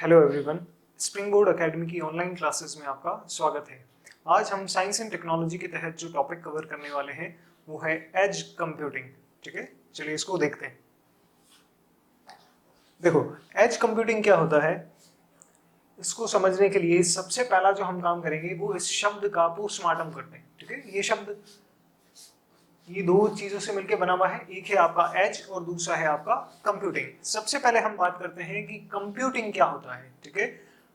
Hello everyone, spring board academy की online classes में आपका स्वागत है। आज हम साइंस एंड टेक्नोलॉजी के तहत जो टॉपिक कवर करने वाले हैं वो है एज कंप्यूटिंग। ठीक है, चलिए इसको देखते हैं। देखो, एज कंप्यूटिंग क्या होता है, इसको समझने के लिए सबसे पहला जो हम काम करेंगे वो इस शब्द का पोस्टमार्टम करते हैं। ठीक है, ये शब्द ये दो चीजों से मिलकर बना हुआ है, एक है आपका एज और दूसरा है आपका कंप्यूटिंग। सबसे पहले हम बात करते हैं कि कंप्यूटिंग क्या होता है। ठीक है,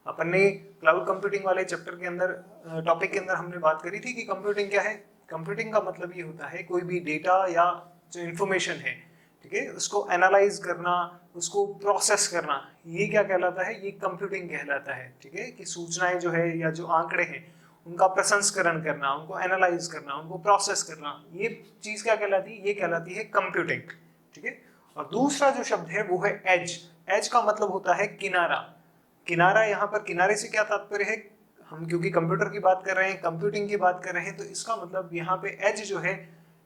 अपन ने क्लाउड कंप्यूटिंग वाले चैप्टर के अंदर टॉपिक के अंदर हमने बात करी थी कि कंप्यूटिंग क्या है। कंप्यूटिंग का मतलब ये होता है कोई भी डेटा या जो इंफॉर्मेशन है, ठीक है, उसको एनालाइज करना, उसको प्रोसेस करना, ये क्या कहलाता है, ये कंप्यूटिंग कहलाता है। ठीक है, कि सूचनाएं जो है या जो आंकड़े हैं उनका प्रसंस्करण करना, उनको एनालाइज करना, उनको प्रोसेस करना, ये चीज क्या कहलाती है, ये कहलाती है कंप्यूटिंग। ठीक है, और दूसरा जो शब्द है वो है एज। एज का मतलब होता है किनारा। किनारा, यहाँ पर किनारे से क्या तात्पर्य है, हम क्योंकि कंप्यूटर की बात कर रहे हैं, कंप्यूटिंग की बात कर रहे हैं, तो इसका मतलब यहाँ पे एज जो है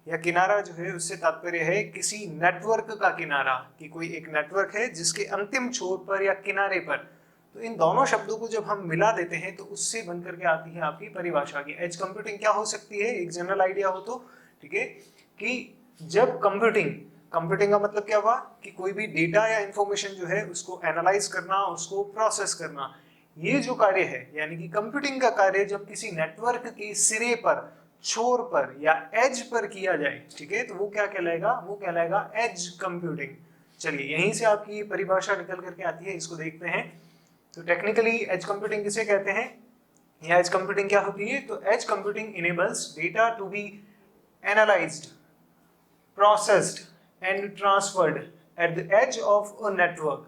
या किनारा जो है उससे तात्पर्य है किसी नेटवर्क का किनारा, कि कोई एक नेटवर्क है जिसके अंतिम छोर पर या किनारे पर। तो इन दोनों शब्दों को जब हम मिला देते हैं तो उससे बनकर के आती है आपकी परिभाषा की एज कंप्यूटिंग क्या हो सकती है, एक जनरल आइडिया हो तो। ठीक है, कि जब कंप्यूटिंग कंप्यूटिंग का मतलब क्या हुआ कि कोई भी डेटा या इंफॉर्मेशन जो है उसको एनालाइज करना, उसको प्रोसेस करना, ये जो कार्य है यानी कि कंप्यूटिंग का कार्य जब किसी नेटवर्क के सिरे पर, छोर पर या एज पर किया जाए, ठीक है, तो वो क्या कहलाएगा, वो कहलाएगा एज कंप्यूटिंग। चलिए, यहीं से आपकी ये परिभाषा निकल करके आती है, इसको देखते हैं। तो टेक्निकली एज कंप्यूटिंग किसे कहते हैं या एज कंप्यूटिंग क्या होती है, तो edge computing enables data to be analysed, processed and transferred at the edge of a network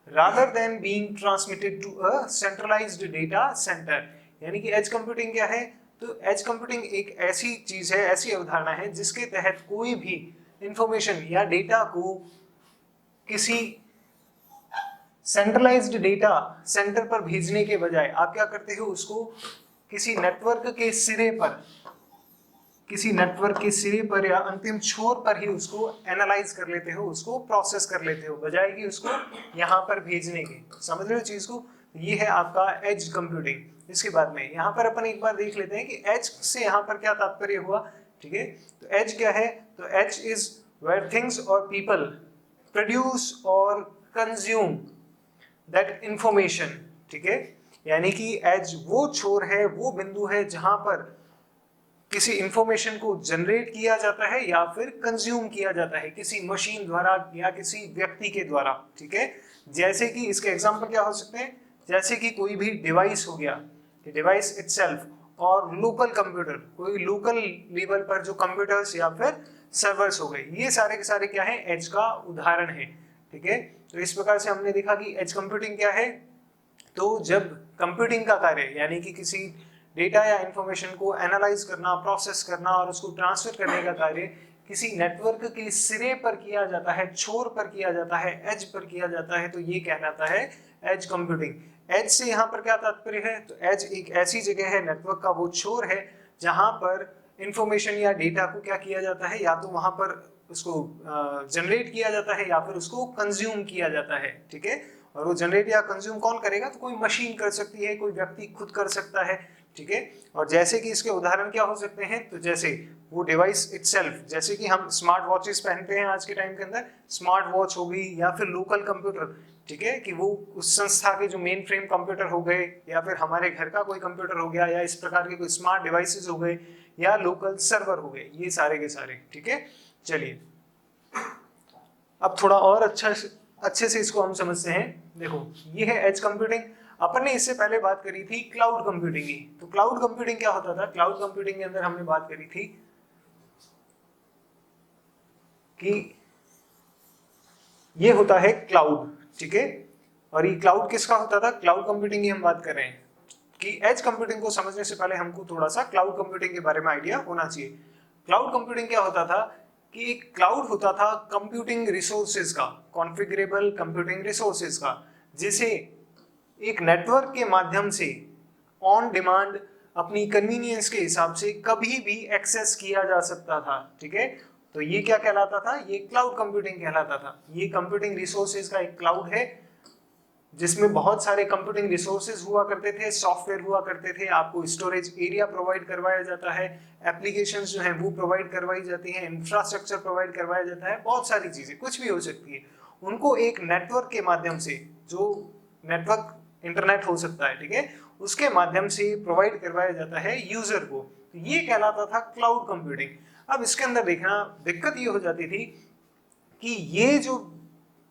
rather than being transmitted to a centralized data center। यानी कि एज कंप्यूटिंग क्या है, तो एज कंप्यूटिंग एक ऐसी चीज है, ऐसी अवधारणा है जिसके तहत कोई भी इंफॉर्मेशन या डेटा को किसी सेंट्रलाइज्ड डेटा सेंटर पर भेजने के बजाय आप क्या करते हो, उसको किसी नेटवर्क के सिरे पर, किसी नेटवर्क के सिरे पर या अंतिम छोर पर ही उसको एनालाइज कर लेते हो, उसको प्रोसेस कर लेते हो, बजाय कि उसको यहाँ पर भेजने के। समझ रहे हो चीज को, ये है आपका एज कंप्यूटिंग। इसके बाद में यहाँ पर अपन एक बार देख लेते हैं कि एज से यहाँ पर क्या तात्पर्य हुआ। ठीक है, तो एज क्या है, तो एज इज वेयर थिंग्स और पीपल प्रोड्यूस और कंज्यूम दैट इंफॉर्मेशन। ठीक है, यानी कि एज वो छोर है, वो बिंदु है जहां पर किसी इंफॉर्मेशन को जनरेट किया जाता है या फिर कंज्यूम किया जाता है किसी मशीन द्वारा या किसी व्यक्ति के द्वारा। ठीक है, जैसे कि इसके एग्जांपल क्या हो सकते हैं, जैसे कि कोई भी डिवाइस हो गया, डिवाइस इटसेल्फ, और लोकल कंप्यूटर, कोई लोकल लेवल पर जो कंप्यूटर्स या फिर सर्वर्स हो गए, ये सारे के सारे क्या है, एज का उदाहरण है। ठीक है, तो इस प्रकार से हमने देखा कि एज कंप्यूटिंग क्या है, तो जब कंप्यूटिंग का कार्य यानी कि किसी डेटा या इंफॉर्मेशन को एनालाइज करना, प्रोसेस करना और उसको ट्रांसफर करने का कार्य किसी नेटवर्क के सिरे पर किया जाता है, छोर पर किया जाता है, एज पर किया जाता है, तो ये कहलाता है एज कंप्यूटिंग। एज से यहाँ पर क्या तात्पर्य है, तो एज एक ऐसी जगह है, नेटवर्क का वो छोर है जहां पर इंफॉर्मेशन या डेटा को क्या किया जाता है, या तो वहां पर उसको जनरेट किया जाता है या फिर उसको कंज्यूम किया जाता है। ठीक है, और वो जनरेट या कंज्यूम कौन करेगा, तो कोई मशीन कर सकती है, कोई व्यक्ति खुद कर सकता है। ठीक है, और जैसे कि इसके उदाहरण क्या हो सकते हैं, तो जैसे वो डिवाइस इटसेल्फ, जैसे कि हम स्मार्ट वॉचेस पहनते हैं आज के टाइम के अंदर, स्मार्ट वॉच हो गई या फिर लोकल कंप्यूटर। ठीक है, कि वो उस संस्था के जो मेन फ्रेम कंप्यूटर हो गए या फिर हमारे घर का कोई कंप्यूटर हो गया या इस प्रकार के कोई स्मार्ट डिवाइसेस हो गए या लोकल सर्वर हो गए, ये सारे के सारे। ठीक है, चलिए अब थोड़ा और अच्छे से इसको हम समझते हैं। देखो, ये है एज कंप्यूटिंग। अपन ने इससे पहले बात करी थी क्लाउड कंप्यूटिंग की। तो क्लाउड कंप्यूटिंग क्या होता था, क्लाउड कंप्यूटिंग के अंदर हमने बात करी थी कि ये होता है क्लाउड। ठीक है, और ये क्लाउड किसका होता था, क्लाउड कंप्यूटिंग की हम बात कर रहे हैं। कि एज कंप्यूटिंग को समझने से पहले हमको थोड़ा सा क्लाउड कंप्यूटिंग के बारे में आइडिया होना चाहिए। क्लाउड कंप्यूटिंग क्या होता था कि एक क्लाउड होता था कंप्यूटिंग रिसोर्सेज का, कॉन्फ़िगरेबल कंप्यूटिंग रिसोर्सेज का, जिसे एक नेटवर्क के माध्यम से ऑन डिमांड अपनी कन्वीनियंस के हिसाब से कभी भी एक्सेस किया जा सकता था। ठीक है, तो ये क्या कहलाता था, ये क्लाउड कंप्यूटिंग कहलाता था। ये कंप्यूटिंग रिसोर्सेज का एक क्लाउड है जिसमें बहुत सारे कंप्यूटिंग रिसोर्सेज हुआ करते थे, सॉफ्टवेयर हुआ करते थे, आपको स्टोरेज एरिया प्रोवाइड करवाया जाता है, एप्लीकेशंस जो हैं वो प्रोवाइड करवाई जाती हैं, इंफ्रास्ट्रक्चर प्रोवाइड करवाया जाता है, बहुत सारी चीजें, कुछ भी हो सकती है, उनको एक नेटवर्क के माध्यम से, जो नेटवर्क इंटरनेट हो सकता है, ठीक है, उसके माध्यम से प्रोवाइड करवाया जाता है यूजर को। तो ये कहलाता था क्लाउड कंप्यूटिंग। अब इसके अंदर देखना दिक्कत ये हो जाती थी कि ये जो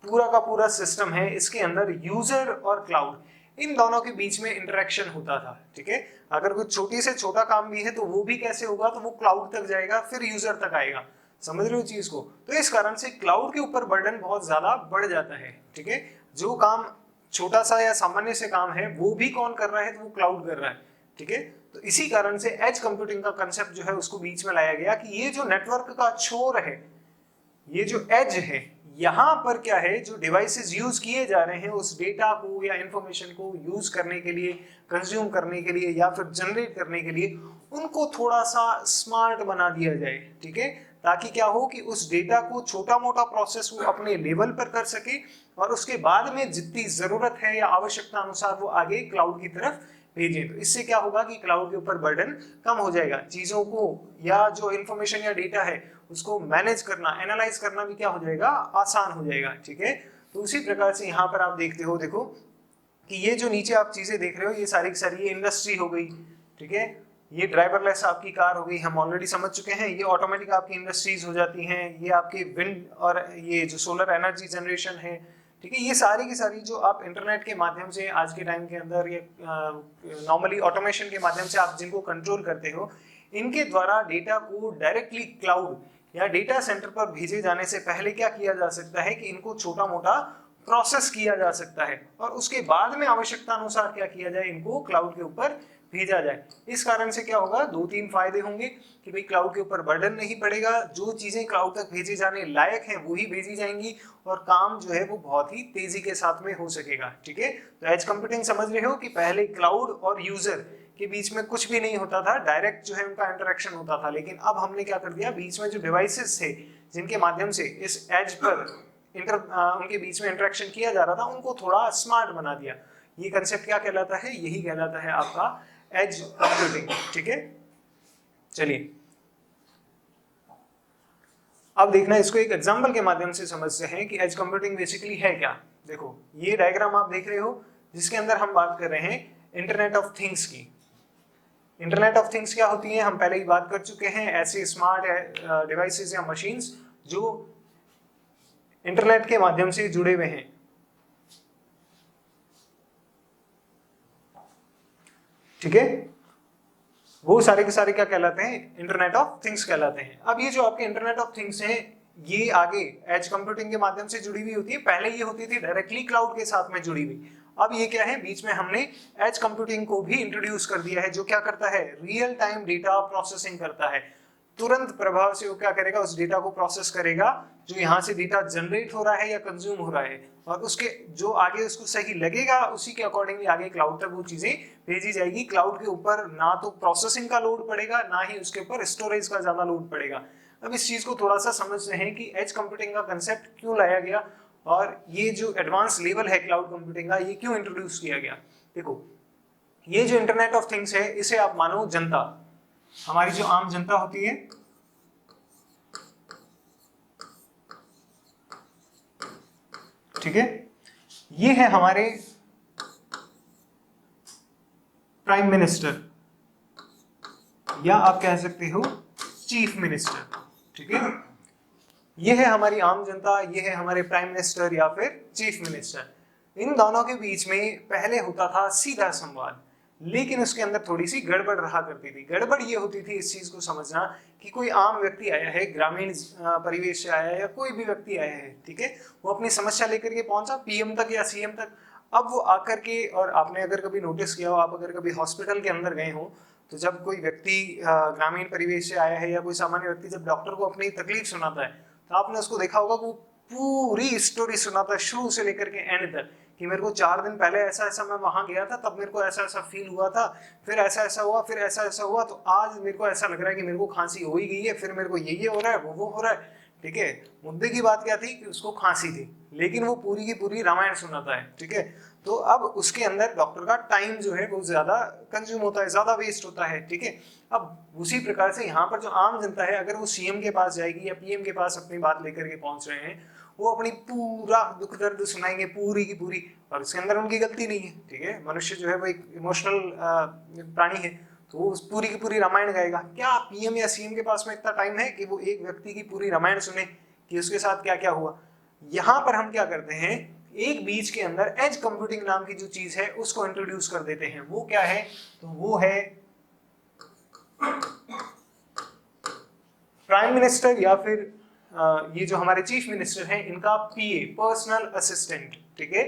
पूरा का पूरा सिस्टम है, इसके अंदर यूजर और क्लाउड इन दोनों के बीच में इंटरेक्शन होता था, ठीक है। अगर कोई छोटी से छोटा काम भी है तो वो भी कैसे होगा, तो वो क्लाउड तक जाएगा, फिर यूजर तक आएगा, समझ रहे हो चीज को। तो इस कारण से क्लाउड के ऊपर बर्डन बहुत ज्यादा बढ़ जाता है, ठीक है। जो काम छोटा सा या सामान्य से काम है वो भी कौन कर रहा है, तो वो क्लाउड कर रहा है, ठीक है। तो इसी कारण से एज कंप्यूटिंग का कंसेप्ट जो है उसको बीच में लाया गया कि ये जो नेटवर्क का छोर है, ये जो एज है, यहाँ पर क्या है, जो डिवाइसेस यूज किए जा रहे हैं उस डेटा को या इंफॉर्मेशन को यूज करने के लिए, कंज्यूम करने के लिए या फिर जनरेट करने के लिए, उनको थोड़ा सा स्मार्ट बना दिया जाए, ठीक है, ताकि क्या हो कि उस डेटा को छोटा मोटा प्रोसेस वो अपने लेवल पर कर सके और उसके बाद में जितनी जरूरत है या आवश्यकता अनुसार वो आगे क्लाउड की तरफ भेजें। तो इससे क्या होगा कि क्लाउड के ऊपर बर्डन कम हो जाएगा, चीजों को या जो इंफॉर्मेशन या डेटा है उसको मैनेज करना, एनालाइज करना भी क्या हो जाएगा, आसान हो जाएगा, ठीक है। तो उसी प्रकार से यहाँ पर आप देखते हो, देखो कि ये जो नीचे आप चीजें देख रहे हो ये सारी की सारी ये इंडस्ट्री हो गई, ठीक है, ये ड्राइवरलेस आपकी कार हो गई, हम ऑलरेडी समझ चुके हैं, ये ऑटोमेटिक आपकी इंडस्ट्रीज हो जाती हैं, ये आपके विंड और ये जो सोलर एनर्जी जनरेशन है, ठीक है, ये सारी की सारी जो आप इंटरनेट के माध्यम से आज के टाइम के अंदर ये नॉर्मली ऑटोमेशन के माध्यम से आप जिनको कंट्रोल करते हो, इनके द्वारा डेटा को डायरेक्टली क्लाउड या डेटा सेंटर पर भेजे जाने से पहले क्या किया जा सकता है कि इनको छोटा मोटा प्रोसेस किया जा सकता है और उसके बाद में आवश्यकता अनुसार क्या किया जाए, इनको क्लाउड के ऊपर भेजा जाए। इस कारण से क्या होगा, दो तीन फायदे होंगे कि भाई क्लाउड के ऊपर बर्डन नहीं पड़ेगा, जो चीजें क्लाउड तक भेजे जाने लायक हैं वो ही भेजी जाएंगी और काम जो है वो बहुत ही तेजी के साथ में हो सकेगा, ठीक है। तो एज कंप्यूटिंग समझ रहे हो कि पहले क्लाउड और यूजर के बीच में कुछ भी नहीं होता था, डायरेक्ट जो है उनका इंटरेक्शन होता था, लेकिन अब हमने क्या कर दिया, बीच में जो डिवाइसेस थे जिनके माध्यम से इस एज पर उनके बीच में इंटरेक्शन किया जा रहा था, उनको थोड़ा स्मार्ट बना दिया। ये कंसेप्ट क्या कहलाता है, यही कहलाता है आपका एज कंप्यूटिंग, ठीक है। चलिए अब देखना, इसको एक एग्जांपल के माध्यम से समझते हैं कि एज कंप्यूटिंग बेसिकली है क्या। देखो ये डायग्राम आप देख रहे हो जिसके अंदर हम बात कर रहे हैं इंटरनेट ऑफ थिंग्स की। इंटरनेट ऑफ थिंग्स क्या होती है, हम पहले ही बात कर चुके हैं, ऐसे स्मार्ट डिवाइसेस या मशीन्स जो इंटरनेट के माध्यम से जुड़े हुए हैं, ठीक है, वो सारे के सारे क्या कहलाते हैं, इंटरनेट ऑफ थिंग्स कहलाते हैं। अब ये जो आपके इंटरनेट ऑफ थिंग्स हैं ये आगे एज कंप्यूटिंग के माध्यम से जुड़ी हुई होती है, पहले ये होती थी डायरेक्टली क्लाउड के साथ में जुड़ी हुई। अब ये क्या है, बीच में हमने एज कंप्यूटिंग को भी इंट्रोड्यूस कर दिया है, जो क्या करता है, रियल टाइम डेटा प्रोसेसिंग करता है, तुरंत प्रभाव से वो क्या करेगा, उस डेटा को प्रोसेस करेगा जो यहाँ से डेटा जनरेट हो रहा है या कंज्यूम हो रहा है, और उसके जो आगे उसको सही लगेगा उसी के अकॉर्डिंगली आगे क्लाउड तक वो चीजें भेजी जाएगी। क्लाउड के ऊपर ना तो प्रोसेसिंग का लोड पड़ेगा, ना ही उसके ऊपर स्टोरेज का ज्यादा लोड पड़ेगा। अब इस चीज को थोड़ा सा समझते हैं कि एज कंप्यूटिंग का कंसेप्ट क्यों लाया गया और ये जो एडवांस लेवल है क्लाउड कंप्यूटिंग का ये क्यों इंट्रोड्यूस किया गया। देखो ये जो इंटरनेट ऑफ थिंग्स है इसे आप मानो जनता, हमारी जो आम जनता होती है, ठीक है, ये है हमारे प्राइम मिनिस्टर या आप कह सकते हो चीफ मिनिस्टर, ठीक है, ये है हमारी आम जनता, ये है हमारे प्राइम मिनिस्टर या फिर चीफ मिनिस्टर। इन दोनों के बीच में पहले होता था सीधा संवाद, लेकिन उसके अंदर थोड़ी सी गड़बड़ रहा करती थी। गड़बड़ ये होती थी, इस चीज को समझना कि कोई आम व्यक्ति आया है, ग्रामीण परिवेश से आया है या कोई भी व्यक्ति आया है, ठीक है, वो अपनी समस्या लेकर के पहुंचा पीएम तक या सीएम तक। अब वो आकर के, और आपने अगर कभी नोटिस किया हो, आप अगर कभी हॉस्पिटल के अंदर गए हो तो जब कोई व्यक्ति ग्रामीण परिवेश से आया है या कोई सामान्य व्यक्ति जब डॉक्टर को अपनी तकलीफ सुनाता है तो आपने उसको देखा होगा वो पूरी स्टोरी सुनाता है शुरू से लेकर के एंड तक, कि मेरे को 4 दिन पहले ऐसा ऐसा मैं वहां गया था, तब मेरे को ऐसा ऐसा फील हुआ था, फिर ऐसा ऐसा हुआ, फिर ऐसा ऐसा हुआ, तो आज मेरे को ऐसा लग रहा है कि मेरे को खांसी हो ही गई है, फिर मेरे को ये हो रहा है, वो हो रहा है, ठीक है। मुद्दे की बात क्या थी कि उसको खांसी थी, लेकिन वो पूरी की पूरी रामायण सुनाता है, ठीक है। तो अब उसके अंदर डॉक्टर का टाइम जो है वो ज्यादा कंज्यूम होता है, ज्यादा वेस्ट होता है, ठीक है। अब उसी प्रकार से यहाँ पर जो आम जनता है, अगर वो सीएम के पास जाएगी या पीएम के पास अपनी बात लेकर के पहुंच रहे हैं, वो अपनी पूरा दुख दर्द सुनाएंगे पूरी की पूरी, और उसके अंदर उनकी गलती नहीं है, ठीक है। मनुष्य जो है वो एक इमोशनल प्राणी है, तो वो पूरी की पूरी रामायण गाएगा। क्या पीएम या सीएम के पास में इतना टाइम है कि वो एक व्यक्ति की पूरी रामायण सुने कि उसके साथ क्या क्या हुआ? यहाँ पर हम क्या करते हैं, एक बीच के अंदर एज कंप्यूटिंग नाम की जो चीज है उसको इंट्रोड्यूस कर देते हैं। वो क्या है? तो वो है प्राइम मिनिस्टर या फिर ये जो हमारे चीफ मिनिस्टर हैं, इनका पीए, पर्सनल असिस्टेंट, ठीक है।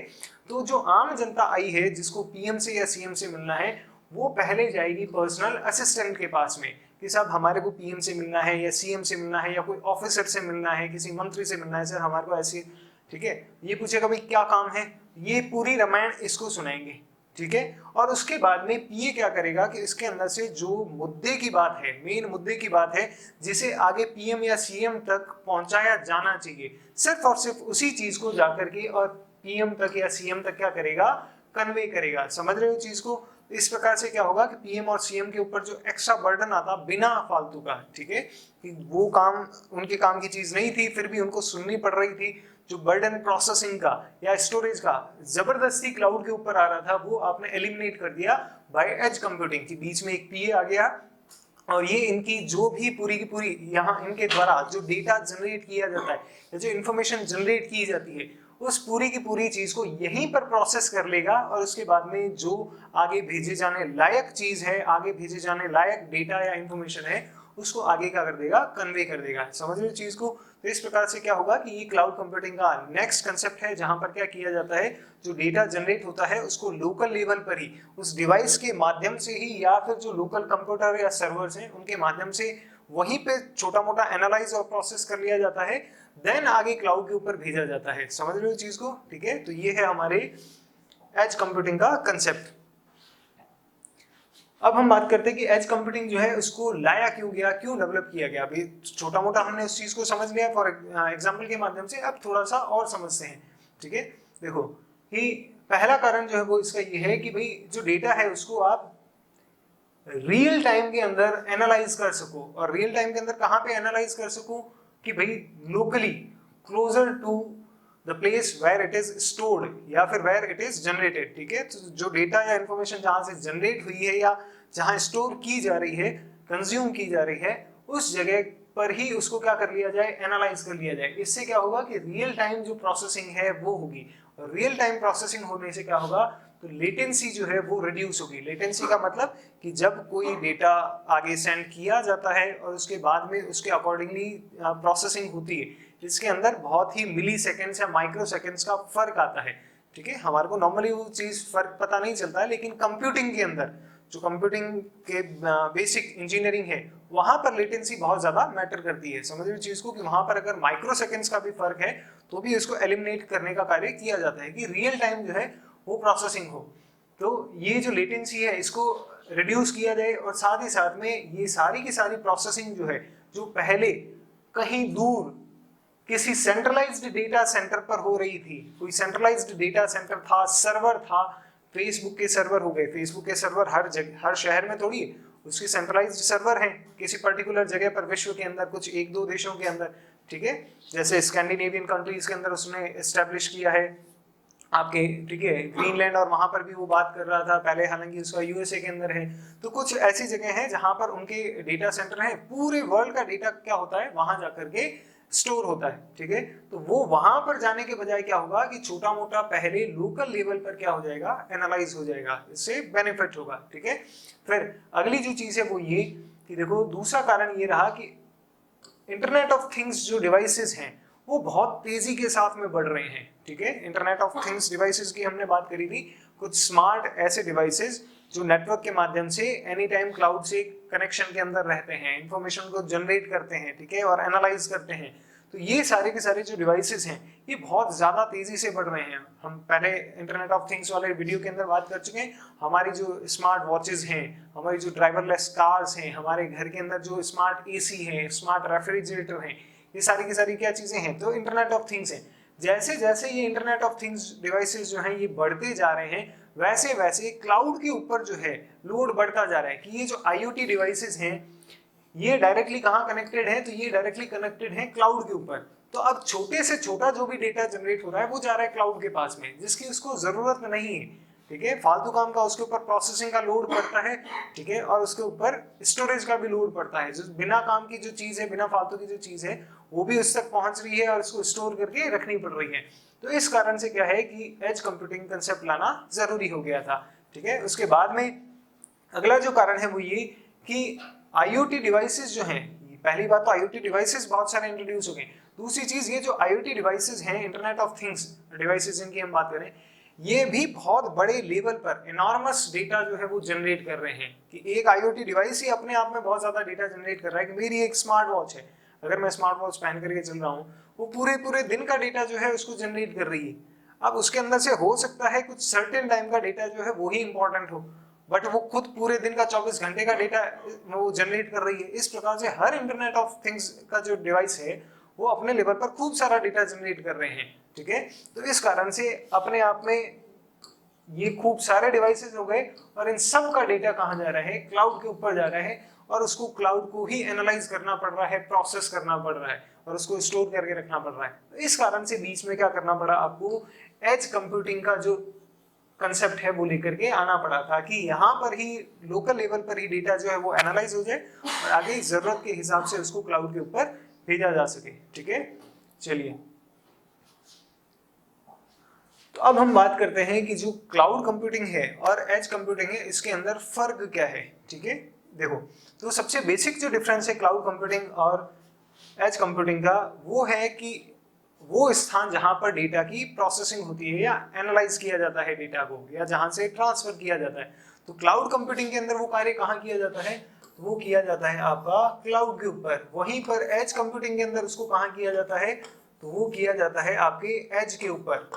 तो जो आम जनता आई है जिसको पीएम से या सीएम से मिलना है, वो पहले जाएगी पर्सनल असिस्टेंट के पास में कि साहब हमारे को पीएम से मिलना है या सीएम से मिलना है या कोई ऑफिसर से मिलना है, किसी मंत्री से मिलना है, सर हमारे को ऐसे, ठीक है। ये पूछेगा भाई क्या काम है, ये पूरी रामायण इसको सुनाएंगे, ठीक है। और उसके बाद में पीए क्या करेगा कि इसके अंदर से जो मुद्दे की बात है, मेन मुद्दे की बात है, जिसे आगे पीएम या सीएम तक पहुंचाया जाना चाहिए, सिर्फ और सिर्फ उसी चीज को जाकर के और पीएम तक या सीएम तक क्या करेगा, कन्वे करेगा। समझ रहे हो चीज को? इस प्रकार से क्या होगा कि पीएम और सीएम के ऊपर जो एक्स्ट्रा बर्डन आता बिना फालतू का, ठीक है, कि वो काम उनके काम की चीज नहीं थी, फिर भी उनको सुननी पड़ रही थी, जो बर्डन प्रोसेसिंग का या स्टोरेज का जबरदस्ती क्लाउड के ऊपर आ रहा था, वो आपने एलिमिनेट कर दिया बाय एज कंप्यूटिंग। की बीच में एक पीए आ गया और ये इनकी जो भी पूरी की पूरी यहाँ इनके द्वारा जो डेटा जनरेट किया जाता है या जो इंफॉर्मेशन जनरेट की जाती है, उस पूरी की पूरी चीज को यहीं पर प्रोसेस कर लेगा और उसके बाद में जो आगे भेजे जाने लायक चीज है, आगे भेजे जाने लायक डेटा या इंफॉर्मेशन है, उसको आगे क्या कर देगा, कन्वे कर देगा। समझ रहे हो चीज को? तो इस प्रकार से क्या होगा कि ये क्लाउड कंप्यूटिंग का नेक्स्ट कंसेप्ट है, जहां पर क्या किया जाता है, जो डेटा जनरेट होता है उसको लोकल लेवल पर ही उस डिवाइस के माध्यम से ही या फिर जो लोकल कंप्यूटर या सर्वर्स हैं उनके माध्यम से वहीं पे छोटा मोटा एनालाइज और प्रोसेस कर लिया जाता है, देन आगे क्लाउड के ऊपर भेजा जाता है। समझ रहे हो चीज को? ठीक है, तो ये है हमारे एज कंप्यूटिंग का कंसेप्ट। अब हम बात करते हैं कि एज कंप्यूटिंग जो है उसको लाया क्यों गया, क्यों डेवलप किया गया। अभी छोटा मोटा हमने उस चीज को समझ लिया फॉर एग्जांपल के माध्यम से, अब थोड़ा सा और समझते हैं। ठीक है, देखो कि पहला कारण जो है वो इसका ये है कि भाई जो डेटा है उसको आप रियल टाइम के अंदर एनालाइज कर सको, और रियल टाइम के अंदर कहाँ पे एनालाइज कर सको कि भाई locally closer to the place where it is stored या फिर वेयर इट इज जनरेटेड। ठीक है, तो जो डेटा या इंफॉर्मेशन जहां से जनरेट हुई है या जहां स्टोर की जा रही है, कंज्यूम की जा रही है, उस जगह पर ही उसको क्या कर लिया जाए, एनालाइज कर लिया जाए। इससे क्या होगा कि रियल टाइम जो प्रोसेसिंग है वो होगी, और रियल टाइम प्रोसेसिंग होने से क्या होगा, तो लेटेंसी जो है वो रिड्यूस होगी। लेटेंसी का मतलब कि जब कोई डेटा आगे सेंड किया जाता है और उसके बाद में उसके अकॉर्डिंगली प्रोसेसिंग होती है, इसके अंदर बहुत ही मिली सेकेंड्स या माइक्रो सेकेंड्स का फर्क आता है। ठीक है, हमारे को नॉर्मली वो चीज फर्क पता नहीं चलता है, लेकिन कंप्यूटिंग के अंदर जो कंप्यूटिंग के बेसिक इंजीनियरिंग है वहां पर लेटेंसी बहुत ज्यादा मैटर करती है। समझ रहे हो चीज को कि वहां पर अगर माइक्रो सेकेंड्स का भी फर्क है तो भी इसको एलिमिनेट करने का कार्य किया जाता है कि रियल टाइम जो है वो प्रोसेसिंग हो। तो ये जो लेटेंसी है इसको रिड्यूस किया जाए, और साथ ही साथ में ये सारी की सारी प्रोसेसिंग जो है, जो पहले कहीं दूर किसी सेंट्रलाइज्ड डेटा सेंटर पर हो रही थी, कोई सेंट्रलाइज्ड डेटा सेंटर था, सर्वर था, फेसबुक के सर्वर हो गए। फेसबुक के सर्वर हर जगह, हर शहर में थोड़ी है, उसके सेंट्रलाइज्ड सर्वर हैं किसी पर्टिकुलर जगह पर विश्व के अंदर, कुछ एक दो देशों के अंदर। ठीक है, जैसे स्कैंडिनेवियन कंट्रीज के अंदर उसने एस्टेब्लिश किया है आपके, ठीक है, ग्रीनलैंड, और वहां पर भी वो बात कर रहा था पहले, हालांकि उसका यूएसए के अंदर है। तो कुछ ऐसी जगह है जहां पर उनके डेटा सेंटर है, पूरे वर्ल्ड का डेटा क्या होता है वहां जाकर के स्टोर होता है। ठीक है, तो वो वहां पर जाने के बजाय क्या होगा कि छोटा मोटा पहले लोकल लेवल पर क्या हो जाएगा, एनालाइज हो जाएगा, इससे बेनिफिट होगा। ठीक है, फिर अगली जो चीज है वो ये कि देखो दूसरा कारण ये रहा कि इंटरनेट ऑफ थिंग्स जो डिवाइसेस हैं वो बहुत तेजी के साथ में बढ़ रहे हैं। ठीक है, इंटरनेट ऑफ थिंग्स डिवाइसेस की हमने बात करी थी, कुछ स्मार्ट ऐसे डिवाइसेस जो नेटवर्क के माध्यम से एनी टाइम क्लाउड से कनेक्शन के अंदर रहते हैं, इंफॉर्मेशन को जनरेट करते हैं, ठीक है, और एनालाइज करते हैं। तो ये सारे के सारे जो डिवाइसेस हैं ये बहुत ज्यादा तेजी से बढ़ रहे हैं। हम पहले इंटरनेट ऑफ थिंग्स वाले वीडियो के अंदर बात कर चुके हैं। हमारी जो स्मार्ट वॉचेस हैं, हमारी जो ड्राइवरलेस कार्स हैं, हमारे घर के अंदर जो स्मार्ट एसी है, स्मार्ट रेफ्रिजरेटर हैं, ये सारी की सारी क्या चीजें हैं, तो इंटरनेट ऑफ थिंग्स हैं। जैसे जैसे ये इंटरनेट ऑफ थिंग्स डिवाइसेस जो हैं ये बढ़ते जा रहे हैं, वैसे वैसे क्लाउड के ऊपर जो है लोड बढ़ता जा रहा है कि ये जो IoT डिवाइसेस हैं ये डायरेक्टली कहाँ कनेक्टेड है, तो ये डायरेक्टली कनेक्टेड है क्लाउड के ऊपर। तो अब छोटे से छोटा जो भी डेटा जनरेट हो रहा है वो जा रहा है क्लाउड के पास में, जिसकी उसको जरूरत नहीं है, ठीक है। फालतू काम का उसके ऊपर प्रोसेसिंग का लोड पड़ता है, ठीक है, और उसके ऊपर स्टोरेज का भी लोड पड़ता है। जो बिना काम की जो चीज है, बिना फालतू की जो चीज है, वो भी उस तक पहुंच रही है और उसको स्टोर करके रखनी पड़ रही है। तो इस कारण से क्या है कि एज कंप्यूटिंग कंसेप्ट लाना जरूरी हो गया था, ठीक है। उसके बाद में अगला जो कारण है वो ये कि IoT डिवाइसेस जो हैं, पहली बात तो IoT डिवाइसेस बहुत सारे इंट्रोड्यूस हो गए। दूसरी चीज ये जो IoT डिवाइसेस हैं, इंटरनेट ऑफ थिंग्स डिवाइसेस जिनकी हम बात करें, ये भी बहुत बड़े लेवल पर इनॉर्मस डेटा जो है वो जनरेट कर रहे हैं। कि एक IoT डिवाइस ही अपने आप में बहुत ज्यादा डेटा जनरेट कर रहा है। कि मेरी एक स्मार्ट वॉच है, अगर मैं स्मार्ट वॉच पहन करके चल रहा हूँ, वो पूरे दिन का डेटा जो है उसको जनरेट कर रही है। अब उसके अंदर से हो सकता है कुछ सर्टेन टाइम का डेटा जो है वो ही इंपॉर्टेंट हो, बट वो खुद पूरे दिन का 24 घंटे का डेटा वो जनरेट कर रही है। इस प्रकार से हर इंटरनेट ऑफ थिंग्स का जो डिवाइस है वो अपने लेवल पर खूब सारा डेटा जनरेट कर रहे हैं, ठीक है। तो इस कारण से अपने आप में ये खूब सारे डिवाइसेस हो गए और इन सब का डेटा कहाँ जा रहा है, क्लाउड के ऊपर जा रहा है, और उसको क्लाउड को ही एनालाइज करना पड़ रहा है, प्रोसेस करना पड़ रहा है और उसको स्टोर करके रखना पड़ रहा है। तो इस कारण से बीच में क्या करना पड़ा आपको, एज कंप्यूटिंग का जो कंसेप्ट है वो लेकर के आना पड़ा था कि यहाँ पर ही लोकल लेवल पर ही डेटा जो है वो एनालाइज हो जाए और आगे जरूरत के हिसाब से उसको क्लाउड के ऊपर भेजा जा सके, ठीक है। चलिए, तो अब हम बात करते हैं कि जो क्लाउड कंप्यूटिंग है और एज कंप्यूटिंग है, इसके अंदर फर्क क्या है, ठीक है। देखो, तो सबसे बेसिक जो डिफरेंस है क्लाउड कंप्यूटिंग और एज कंप्यूटिंग का, वो है कि वो स्थान जहां पर डेटा की प्रोसेसिंग होती है या एनालाइज किया जाता है डेटा को, या जहां से ट्रांसफर किया जाता है। तो क्लाउड कंप्यूटिंग के अंदर वो कार्य कहाँ किया जाता है, तो वो किया जाता है आपका क्लाउड के ऊपर। वहीं पर एज कंप्यूटिंग के अंदर उसको कहाँ किया जाता है, तो वो किया जाता है आपके एज के ऊपर,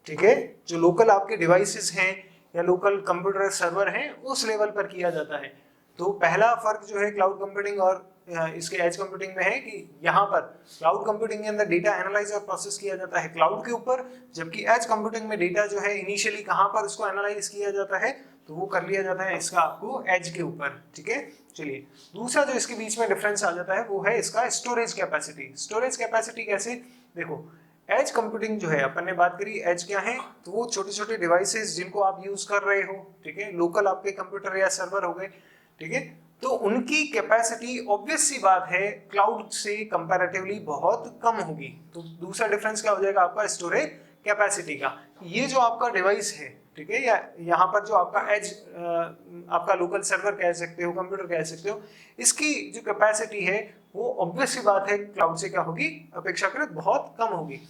ठीक है। जो लोकल आपके डिवाइसेस हैं या लोकल कंप्यूटर सर्वर हैं उस लेवल पर किया जाता है। तो पहला फर्क जो है क्लाउड कंप्यूटिंग और इसके एज कंप्यूटिंग में है कि यहाँ पर क्लाउड कंप्यूटिंग के अंदर डेटा एनालाइज और प्रोसेस किया जाता है क्लाउड के ऊपर, जबकि एज कंप्यूटिंग में डेटा जो है इनिशियली कहाँ पर उसको एनालाइज किया जाता है, तो वो कर लिया जाता है इसका आपको एज के ऊपर, ठीक है। चलिए, दूसरा जो इसके बीच में डिफरेंस आ जाता है वो है इसका स्टोरेज कैपेसिटी। स्टोरेज कैपेसिटी कैसे, देखो, एज कंप्यूटिंग जो है अपन ने बात करी, एज क्या है, तो वो छोटे छोटे डिवाइसेस जिनको आप यूज कर रहे हो, ठीक है, लोकल आपके कंप्यूटर या सर्वर हो गए, ठीक है। तो उनकी कैपेसिटी ऑब्वियस सी बात है क्लाउड से कंपैरेटिवली बहुत कम होगी। तो दूसरा डिफरेंस क्या हो जाएगा आपका स्टोरेज कैपेसिटी का। ये जो आपका डिवाइस है, ठीक है, या यहाँ पर जो आपका एज आपका लोकल सर्वर कह सकते हो, कंप्यूटर कह सकते हो, इसकी जो कैपेसिटी है वो ऑब्वियस सी बात है क्लाउड से क्या होगी, अपेक्षाकृत बहुत कम होगी।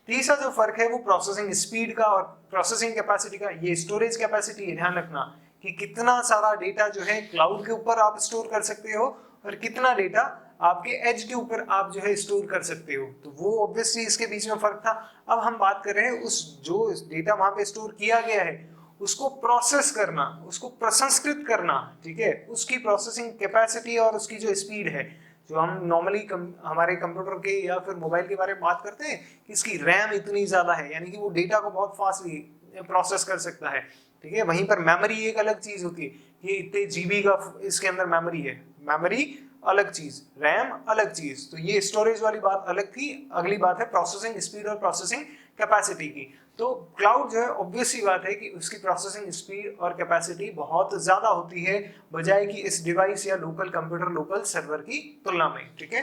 तीसरा जो फर्क है वो प्रोसेसिंग स्पीड का और प्रोसेसिंग कैपेसिटी का। ये स्टोरेज कैपेसिटी है, ध्यान रखना कि कितना सारा डेटा जो है क्लाउड के ऊपर आप स्टोर कर सकते हो और कितना डेटा आपके एज के ऊपर आप जो है स्टोर कर सकते हो। तो वो ऑब्वियसली इसके बीच में फर्क था। अब हम बात कर रहे हैं उस जो डेटा वहां पे स्टोर किया गया है उसको प्रोसेस करना, उसको प्रसंस्कृत करना, ठीक है, उसकी प्रोसेसिंग कैपेसिटी और उसकी जो स्पीड है, जो हम नॉर्मली हमारे कंप्यूटर के या फिर मोबाइल के बारे में बात करते हैं कि इसकी रैम इतनी ज्यादा है, यानी कि वो डेटा को बहुत फास्टली प्रोसेस कर सकता है, ठीक है। वहीं पर मेमोरी एक अलग चीज होती है, ये इतने जीबी का इसके अंदर मेमोरी है, मेमोरी अलग चीज, रैम अलग चीज। तो ये स्टोरेज वाली बात अलग थी। अगली बात है प्रोसेसिंग स्पीड और प्रोसेसिंग कैपेसिटी की। तो क्लाउड जो है ऑब्वियस सी बात है कि उसकी प्रोसेसिंग स्पीड और कैपेसिटी बहुत ज्यादा होती है बजाय कि इस डिवाइस या लोकल कंप्यूटर लोकल सर्वर की तुलना में, ठीक है।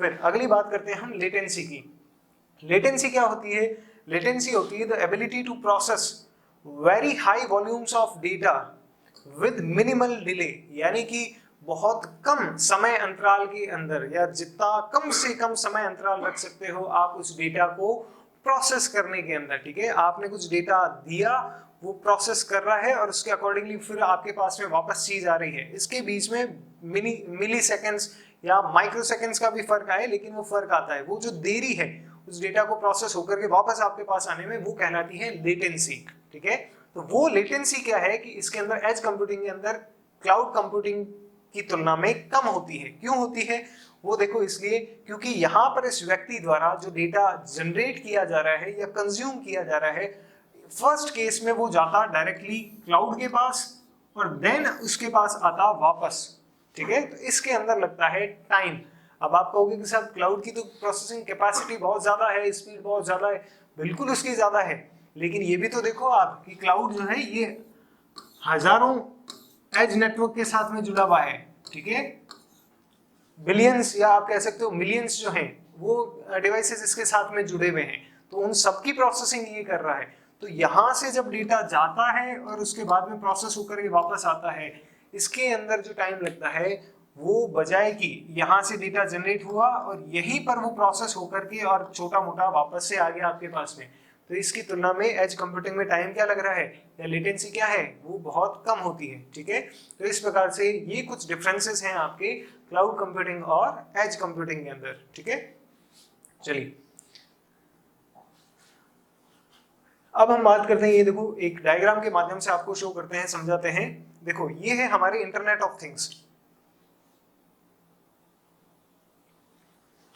फिर अगली बात करते हैं हम लेटेंसी की। लेटेंसी क्या होती है, लेटेंसी होती है the ability to process very high volumes of data with minimal delay, यानी कि बहुत कम समय अंतराल के अंदर या जितना कम से कम समय अंतराल रख सकते हो आप उस डेटा को प्रोसेस करने के अंदर, ठीक है। आपने कुछ डेटा दिया, वो प्रोसेस कर रहा है और उसके अकॉर्डिंगली फिर आपके पास में वापस चीज आ रही है। इसके बीच में मिली सेकेंड्स या माइक्रो सेकेंड्स का भी फर्क आए, लेकिन वो फर्क आता है। वो जो देरी है उस डेटा को प्रोसेस होकर के वापस आपके पास आने में, वो कहलाती है लेटेंसी, ठीक है। तो वो लेटेंसी क्या है कि इसके अंदर एज कंप्यूटिंग के अंदर क्लाउड कंप्यूटिंग की तुलना में कम होती है। क्यों होती है, वो देखो इसलिए क्योंकि यहाँ पर इस व्यक्ति द्वारा जो डेटा जनरेट किया जा रहा है या कंज्यूम किया जा रहा है, फर्स्ट केस में वो जाता डायरेक्टली क्लाउड के पास और देन उसके पास आता वापस। ठीक है, तो इसके अंदर लगता है टाइम। अब आप कहोगे कि सर क्लाउड की तो प्रोसेसिंग कैपेसिटी बहुत ज्यादा है, स्पीड बहुत ज्यादा है, बिल्कुल उसकी ज्यादा है, लेकिन ये भी तो देखो आप कि क्लाउड जो है ये हजारों एज नेटवर्क के साथ में जुड़ा हुआ है। ठीक है, बिलियंस या आप कह सकते हो मिलियंस जो हैं वो डिवाइसेस इसके साथ में जुड़े हुए हैं, तो उन सबकी प्रोसेसिंग ये कर रहा है। तो यहाँ से जब डेटा जाता है और उसके बाद में प्रोसेस होकर के वापस आता है, इसके अंदर जो टाइम लगता है वो बजाय कि यहाँ से डेटा जनरेट हुआ और यहीं पर वो प्रोसेस होकर के और छोटा मोटा वापस से आ गया आपके पास में, तो इसकी तुलना में एज कंप्यूटिंग में टाइम क्या लग रहा है या लेटेंसी क्या है, वो बहुत कम होती है। ठीक है, तो इस प्रकार से ये कुछ डिफरेंसेस हैं आपके क्लाउड कंप्यूटिंग और एज कंप्यूटिंग के अंदर। ठीक है, चलिए अब हम बात करते हैं, ये देखो एक डायग्राम के माध्यम से आपको शो करते हैं, समझाते हैं। देखो ये है हमारे इंटरनेट ऑफ थिंग्स।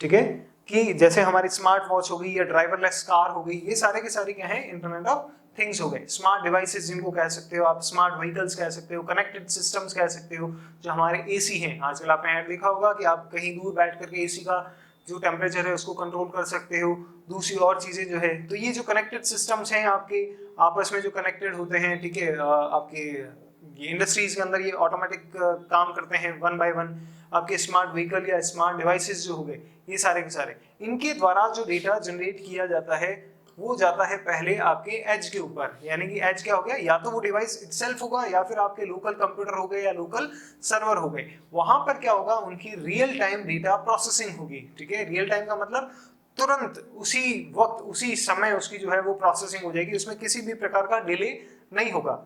ठीक है, कि जैसे हमारी स्मार्ट वॉच हो गई या ड्राइवरलेस कार हो गई, ये सारे के सारे क्या है इंटरनेट ऑफ थिंग्स हो गए। स्मार्ट डिवाइसेस जिनको कह सकते हो आप, स्मार्ट व्हीकल्स कह सकते हो, कनेक्टेड सिस्टम्स कह सकते हो, जो हमारे एसी हैं। आजकल आपने ऐड देखा होगा कि आप कहीं दूर बैठ करके एसी का जो टेम्परेचर है उसको कंट्रोल कर सकते हो, दूसरी और चीजें जो है। तो ये जो कनेक्टेड सिस्टम्स हैं आपके आपस में जो कनेक्टेड होते हैं, ठीक है, आपके ये इंडस्ट्रीज के अंदर ये ऑटोमेटिक काम करते हैं वन बाय वन। आपके स्मार्ट व्हीकल या स्मार्ट डिवाइसेस जो हो गए, ये सारे के सारे इनके द्वारा जो डेटा जनरेट किया जाता है वो जाता है पहले आपके एज के ऊपर। यानी कि एज क्या हो गया, या तो वो डिवाइस इटसेल्फ होगा या फिर आपके लोकल कंप्यूटर हो गए या लोकल सर्वर हो गए। वहां पर क्या होगा, उनकी रियल टाइम डेटा प्रोसेसिंग होगी। ठीक है, रियल टाइम का मतलब तुरंत उसी वक्त उसी समय उसकी जो है वो प्रोसेसिंग हो जाएगी, उसमें किसी भी प्रकार का डिले नहीं होगा।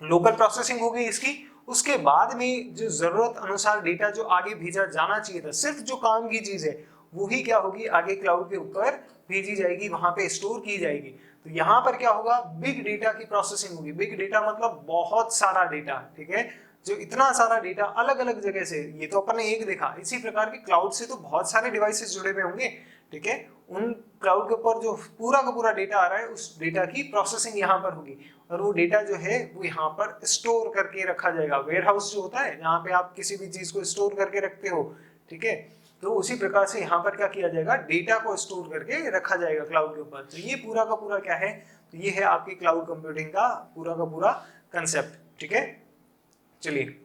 लोकल प्रोसेसिंग हो गई इसकी, उसके बाद में जो जरूरत अनुसार डेटा जो आगे भेजा जाना चाहिए था, सिर्फ जो काम की चीज है वही क्या होगी आगे क्लाउड के ऊपर भेजी जाएगी, वहां पे स्टोर की जाएगी। तो यहाँ पर क्या होगा, बिग डेटा की प्रोसेसिंग होगी। बिग डेटा मतलब बहुत सारा डेटा। ठीक है, जो इतना सारा डेटा अलग अलग जगह से, ये तो अपन ने एक देखा, इसी प्रकार के क्लाउड से तो बहुत सारे डिवाइसेस जुड़े हुए होंगे। ठीक है, उन क्लाउड के ऊपर जो पूरा का पूरा डेटा आ रहा है उस डेटा की प्रोसेसिंग यहाँ पर होगी और वो डेटा जो है वो यहाँ पर स्टोर करके रखा जाएगा। वेयर हाउस जो होता है जहाँ पे आप किसी भी चीज को स्टोर करके रखते हो, ठीक है, तो उसी प्रकार से यहाँ पर क्या किया जाएगा, डेटा को स्टोर करके रखा जाएगा क्लाउड के ऊपर। तो ये पूरा का पूरा क्या है, तो ये है आपकी क्लाउड कंप्यूटिंग का पूरा कंसेप्ट। ठीक है, चलिए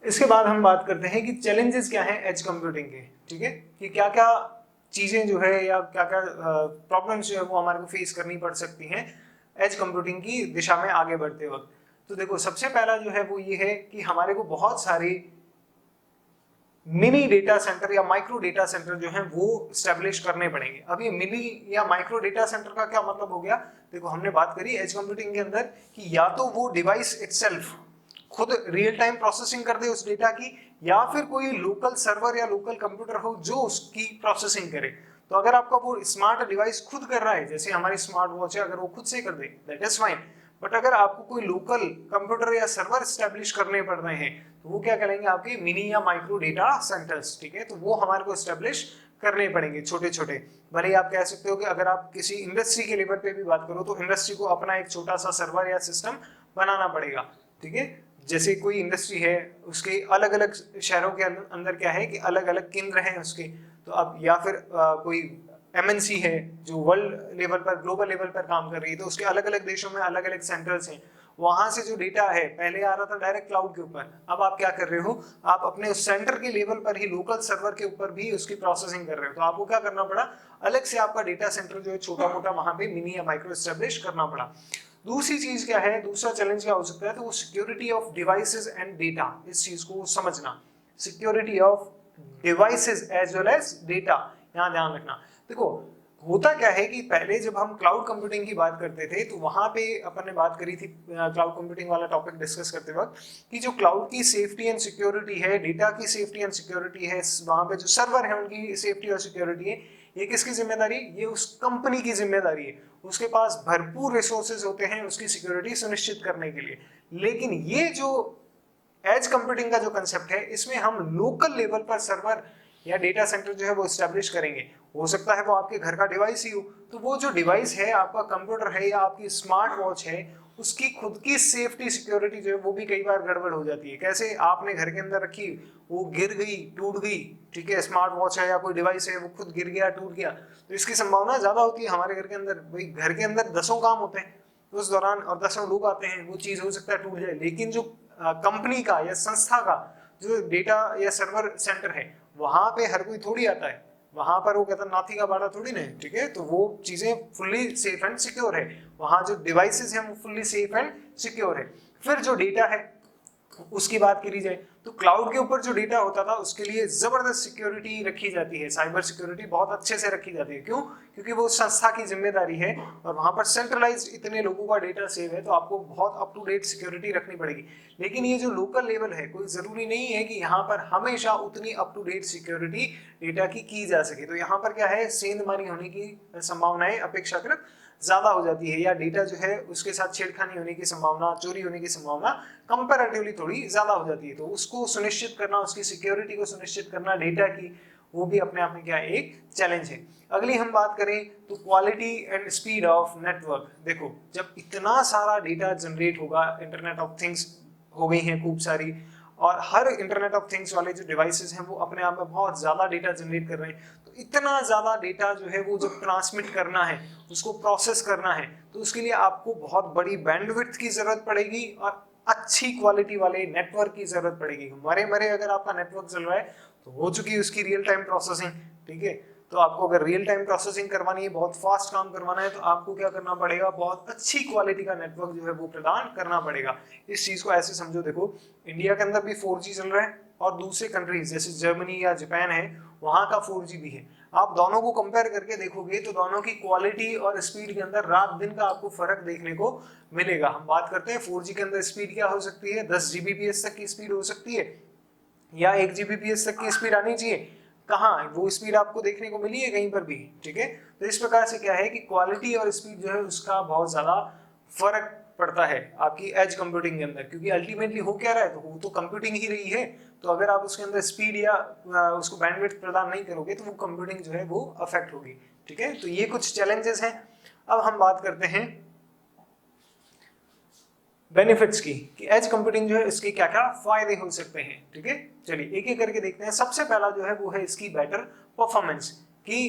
इसके बाद हम बात करते हैं कि चैलेंजेस क्या हैं एज कंप्यूटिंग के। ठीक है, कि क्या क्या चीजें जो है या क्या क्या प्रॉब्लम्स जो है वो हमारे को फेस करनी पड़ सकती हैं एज कंप्यूटिंग की दिशा में आगे बढ़ते वक्त। तो देखो सबसे पहला जो है वो ये है कि हमारे को बहुत सारे मिनी डेटा सेंटर या माइक्रो डेटा सेंटर जो है वो स्टैब्लिश करने पड़ेंगे। अब ये मिनी या माइक्रो डेटा सेंटर का क्या मतलब हो गया, देखो हमने बात करी एज कंप्यूटिंग के अंदर कि या तो वो डिवाइस इटसेल्फ खुद रियल टाइम प्रोसेसिंग कर दे उस डेटा की, या फिर कोई लोकल सर्वर या लोकल कंप्यूटर हो जो उसकी प्रोसेसिंग करे। तो अगर आपका वो स्मार्ट डिवाइस खुद कर रहा है, जैसे हमारी स्मार्ट वॉच है, अगर वो खुद से कर दे दैट इज फाइन। बट अगर आपको कोई लोकल कंप्यूटर या सर्वर स्टैब्लिश करने पड़ रहे हैं तो वो क्या करेंगे, आपके मिनी या माइक्रो डेटा सेंटर्स। ठीक है, तो वो हमारे को स्टैब्लिश करने पड़ेंगे छोटे छोटे। भले ही आप कह सकते हो कि अगर आप किसी इंडस्ट्री के लेवल पे भी बात करो तो इंडस्ट्री को अपना एक छोटा सा सर्वर या सिस्टम बनाना पड़ेगा। ठीक है, जैसे कोई इंडस्ट्री है उसके अलग अलग शहरों के अंदर क्या है कि अलग अलग केंद्र हैं उसके। तो अब या फिर कोई एमएनसी है जो वर्ल्ड लेवल पर ग्लोबल लेवल पर काम कर रही है, तो उसके अलग अलग देशों में अलग अलग सेंटर्स हैं। वहां से जो डेटा है पहले आ रहा था डायरेक्ट क्लाउड के ऊपर, अब आप क्या कर रहे हो, आप अपने उस सेंटर के लेवल पर ही लोकल सर्वर के ऊपर भी उसकी प्रोसेसिंग कर रहे हो। तो आपको क्या करना पड़ा, अलग से आपका डेटा सेंटर जो है छोटा मोटा वहां पे मिनी या माइक्रो एस्टेब्लिश करना पड़ा। दूसरी चीज क्या है, दूसरा चैलेंज क्या हो सकता है, तो वो security of devices and data, इस चीज को समझना। Security of devices as well as data, यहाँ ध्यान रखना। देखो होता क्या है कि पहले जब हम क्लाउड कंप्यूटिंग की बात करते थे तो वहां पे अपन ने बात करी थी क्लाउड कंप्यूटिंग वाला टॉपिक डिस्कस करते वक्त कि जो क्लाउड की सेफ्टी एंड सिक्योरिटी है, डेटा की सेफ्टी एंड सिक्योरिटी है, वहां पे जो सर्वर है उनकी सेफ्टी और सिक्योरिटी है, ये किसकी जिम्मेदारी, ये उस कंपनी की जिम्मेदारी है। उसके पास भरपूर रिसोर्सेज होते हैं उसकी सिक्योरिटी सुनिश्चित करने के लिए। लेकिन ये जो एज कंप्यूटिंग का जो कंसेप्ट है, इसमें हम लोकल लेवल पर सर्वर या डेटा सेंटर जो है वो एस्टेब्लिश करेंगे। हो सकता है वो आपके घर का डिवाइस ही हो, तो वो जो डिवाइस है, आपका कंप्यूटर है या आपकी स्मार्ट वॉच है, उसकी खुद की सेफ्टी सिक्योरिटी जो है वो भी कई बार गड़बड़ हो जाती है। कैसे? आपने घर के अंदर रखी, वो गिर गई, टूट गई, ठीक है, स्मार्ट वॉच है या कोई डिवाइस है, वो खुद गिर गया, टूट गया, तो इसकी संभावना ज्यादा होती है। हमारे घर के अंदर, भाई घर के अंदर 10 काम होते हैं उस दौरान, और 10 लोग आते हैं, वो चीज हो सकता है टूट जाए। लेकिन जो कंपनी का या संस्था का जो डेटा या सर्वर सेंटर है, वहां पे हर कोई थोड़ी आता है, वहां पर वो कहता नाथी का बाड़ा थोड़ी ना, ठीक है, तो वो चीजें फुल्ली सेफ एंड सिक्योर है, वहां जो डिवाइसेस हैं वो फुल्ली सेफ एंड सिक्योर है। फिर जो डेटा है उसकी बात करी जाए, तो क्लाउड के ऊपर जो डेटा होता था उसके लिए जबरदस्त सिक्योरिटी रखी जाती है, साइबर सिक्योरिटी बहुत अच्छे से रखी जाती है। क्यों? क्योंकि वो संस्था की जिम्मेदारी है, और वहां पर सेंट्रलाइज्ड इतने लोगों का डेटा सेव है, तो आपको बहुत अप टू डेट सिक्योरिटी रखनी पड़ेगी। लेकिन ये जो लोकल लेवल है, कोई जरूरी नहीं है कि यहाँ पर हमेशा उतनी up to date security data की जा सके। तो यहाँ पर क्या है, सेंधमारी होने की संभावनाएं अपेक्षाकृत ज्यादा हो जाती है, या डेटा जो है उसके साथ छेड़खानी होने की संभावना, चोरी होने की संभावना कंपैरेटिवली थोड़ी ज्यादा हो जाती है। तो उसको सुनिश्चित करना, उसकी सिक्योरिटी को सुनिश्चित करना डेटा की, वो भी अपने आप में क्या है, एक चैलेंज है। अगली हम बात करें तो quality and speed of network. देखो, जब इतना सारा डेटा जनरेट होगा, इंटरनेट ऑफ थिंग्स हो गई हैं खूब सारी, और हर इंटरनेट ऑफ थिंग्स वाले जो डिवाइसेस हैं वो अपने आप में बहुत ज्यादा डेटा जनरेट कर रहे हैं, तो इतना ज्यादा डेटा जो है वो जब ट्रांसमिट करना है, उसको प्रोसेस करना है, तो उसके लिए आपको बहुत बड़ी बैंडविड्थ की जरूरत पड़ेगी और अच्छी क्वालिटी वाले नेटवर्क की जरूरत पड़ेगी। मरे मरे अगर आपका नेटवर्क चल रहा है तो हो चुकी है उसकी रियल टाइम प्रोसेसिंग, ठीक है। तो आपको अगर रियल टाइम प्रोसेसिंग करवानी है, बहुत फास्ट काम करवाना है, तो आपको क्या करना पड़ेगा, बहुत अच्छी क्वालिटी का नेटवर्क जो है वो प्रदान करना पड़ेगा। इस चीज को ऐसे समझो, देखो इंडिया के अंदर भी 4G चल रहा है, और दूसरे कंट्रीज जैसे जर्मनी या जापान है, वहां का 4G भी है। आप दोनों को कंपेयर करके देखोगे तो दोनों की क्वालिटी और स्पीड के अंदर रात दिन का आपको फर्क देखने को मिलेगा। हम बात करते हैं 4G के अंदर स्पीड क्या हो सकती है, 10 Gbps तक की स्पीड हो सकती है, या 1 Gbps तक की स्पीड आनी चाहिए। कहाँ वो स्पीड आपको देखने को मिली है कहीं पर भी, ठीक है। तो इस प्रकार से क्या है कि क्वालिटी और स्पीड जो है उसका बहुत ज्यादा फर्क पड़ता है आपकी एज कंप्यूटिंग के अंदर, क्योंकि अल्टीमेटली हो क्या रहा है, तो वो तो कंप्यूटिंग ही रही है। तो अगर आप उसके अंदर स्पीड या उसको बैंडविड्थ प्रदान नहीं करोगे तो वो कंप्यूटिंग जो है वो अफेक्ट होगी, ठीक है। तो ये कुछ चैलेंजेस हैं। अब हम बात करते हैं बेनिफिट्स की, कि एज कंप्यूटिंग जो है इसके क्या क्या फायदे हो सकते हैं, ठीक है। चलिए एक एक करके देखते हैं। सबसे पहला जो है वो है इसकी बेटर परफॉर्मेंस, कि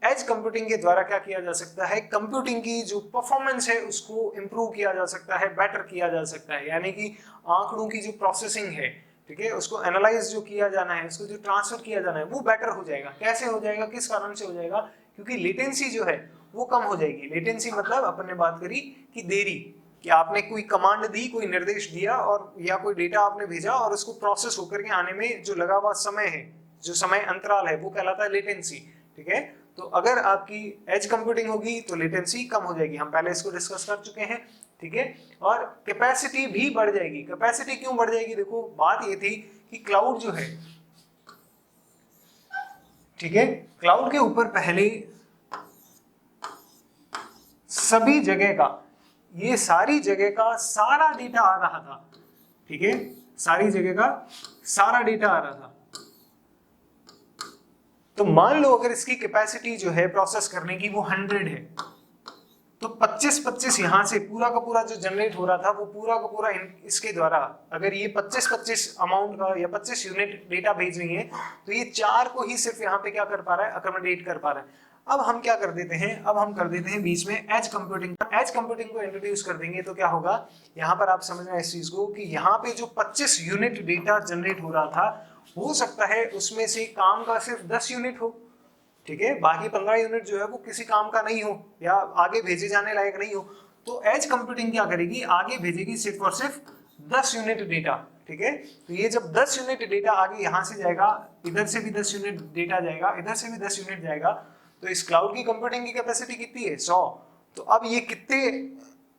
एज कंप्यूटिंग के द्वारा क्या किया जा सकता है, कंप्यूटिंग की जो परफॉर्मेंस है उसको इंप्रूव किया जा सकता है, बेटर किया जा सकता है। यानी कि आंकड़ों की जो प्रोसेसिंग है, ठीक है, उसको एनालाइज जो किया जाना है, उसको जो ट्रांसफर किया जाना है, वो बेटर हो जाएगा। कैसे हो जाएगा, किस कारण से हो जाएगा, क्योंकि लेटेंसी जो है वो कम हो जाएगी। लेटेंसी मतलब अपन ने बात करी कि देरी, कि आपने कोई कमांड दी, कोई निर्देश दिया, और या कोई डेटा आपने भेजा, और उसको प्रोसेस होकर के आने में जो लगा हुआ समय है, जो समय अंतराल है, वो कहलाता है लेटेंसी, ठीक है। तो अगर आपकी एज कंप्यूटिंग होगी तो लेटेंसी कम हो जाएगी, हम पहले इसको डिस्कस कर चुके हैं, ठीक है। और कैपेसिटी भी बढ़ जाएगी। कैपेसिटी क्यों बढ़ जाएगी, देखो बात ये थी कि क्लाउड जो है, ठीक है, क्लाउड के ऊपर पहले सभी जगह का, ये सारी जगह का सारा डेटा आ रहा था, ठीक है, सारी जगह का सारा डेटा आ रहा था। तो मान लो अगर इसकी कैपेसिटी जो है प्रोसेस करने की वो 100 है, तो 25-25 यहां से पूरा का पूरा जो जनरेट हो रहा था वो पूरा का पूरा इसके द्वारा, अगर ये 25-25 अमाउंट का या 25 यूनिट डेटा भेज रही है, तो ये 4 को ही सिर्फ यहाँ पे क्या कर पा रहा है, अकोमोडेट कर पा रहा है। अब हम क्या कर देते हैं, अब हम कर देते हैं बीच में एज कंप्यूटिंग। एज कंप्यूटिंग को इंट्रोड्यूस कर देंगे तो क्या होगा, यहाँ पर आप समझना इस चीज को, कि यहाँ पे जो 25 यूनिट डेटा जनरेट हो रहा था, हो सकता है उसमें से काम का सिर्फ 10 यूनिट हो, ठीक है, बाकी 15 यूनिट जो है वो किसी काम का नहीं हो या आगे भेजे जाने लायक नहीं हो। तो एज कंप्यूटिंग क्या करेगी, आगे भेजेगी सिर्फ और सिर्फ 10 यूनिट डेटा, ठीक है। तो ये जब 10 यूनिट डेटा आगे यहाँ से जाएगा, इधर से भी 10 यूनिट डेटा जाएगा, इधर से भी 10 यूनिट जाएगा, तो इस क्लाउड की कंप्यूटिंग की कैपेसिटी कितनी है, 100। तो अब ये कितने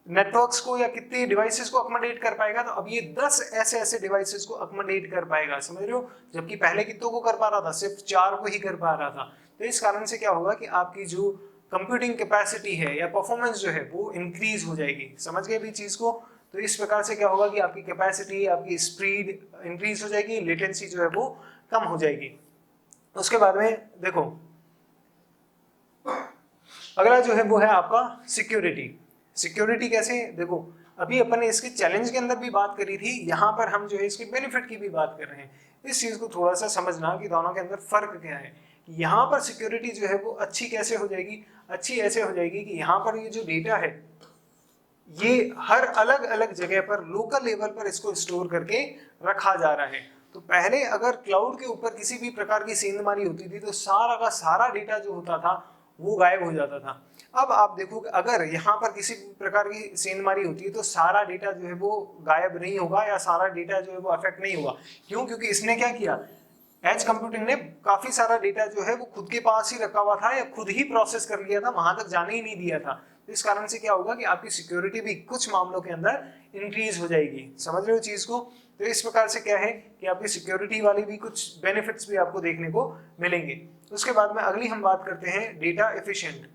नेटवर्क्स को या कितने डिवाइसेस को अकोमोडेट कर पाएगा, तो अब ये 10 ऐसे ऐसे डिवाइसेस को अकोमोडेट कर पाएगा, समझ रहे हो। जबकि पहले कितनों को कर पा रहा था, सिर्फ 4 को ही कर पा रहा था। तो इस कारण से क्या होगा कि आपकी जो कंप्यूटिंग कैपेसिटी है या परफॉर्मेंस जो है वो इंक्रीज हो जाएगी। समझ गए भी चीज को। तो इस प्रकार से क्या होगा कि आपकी कैपेसिटी, आपकी स्पीड इंक्रीज हो जाएगी, लेटेंसी जो है वो कम हो जाएगी। उसके बाद में देखो अगला जो है वो है आपका सिक्योरिटी। सिक्योरिटी कैसे, देखो अभी अपन ने इसके चैलेंज के अंदर भी बात करी थी, यहाँ पर हम जो है इसके बेनिफिट की भी बात कर रहे हैं। इस चीज को थोड़ा सा समझना कि दोनों के अंदर फर्क क्या है। यहाँ पर सिक्योरिटी जो है वो अच्छी कैसे हो जाएगी, अच्छी ऐसे हो जाएगी कि यहाँ पर ये जो डेटा है ये हर अलग अलग जगह पर लोकल लेवल पर इसको स्टोर करके रखा जा रहा है। तो पहले अगर क्लाउड के ऊपर किसी भी प्रकार की सेंधमारी होती थी तो सारा का सारा डेटा जो होता था वो गायब हो जाता था। अब आप देखो अगर यहाँ पर किसी प्रकार की सेंधमारी होती है तो सारा डेटा जो है वो गायब नहीं होगा या सारा डेटा जो है वो अफेक्ट नहीं होगा। क्यों? क्योंकि इसने क्या किया, एज कंप्यूटिंग ने काफी सारा डेटा जो है वो खुद के पास ही रखा हुआ था या खुद ही प्रोसेस कर लिया था, वहां तक जाने ही नहीं दिया था। तो इस कारण से क्या होगा कि आपकी सिक्योरिटी भी कुछ मामलों के अंदर इंक्रीज हो जाएगी। समझ रहे हो चीज को? तो इस प्रकार से क्या है कि आपकी सिक्योरिटी वाली भी कुछ बेनिफिट्स भी आपको देखने को मिलेंगे। उसके बाद में अगली हम बात करते हैं डेटा एफिशिएंट।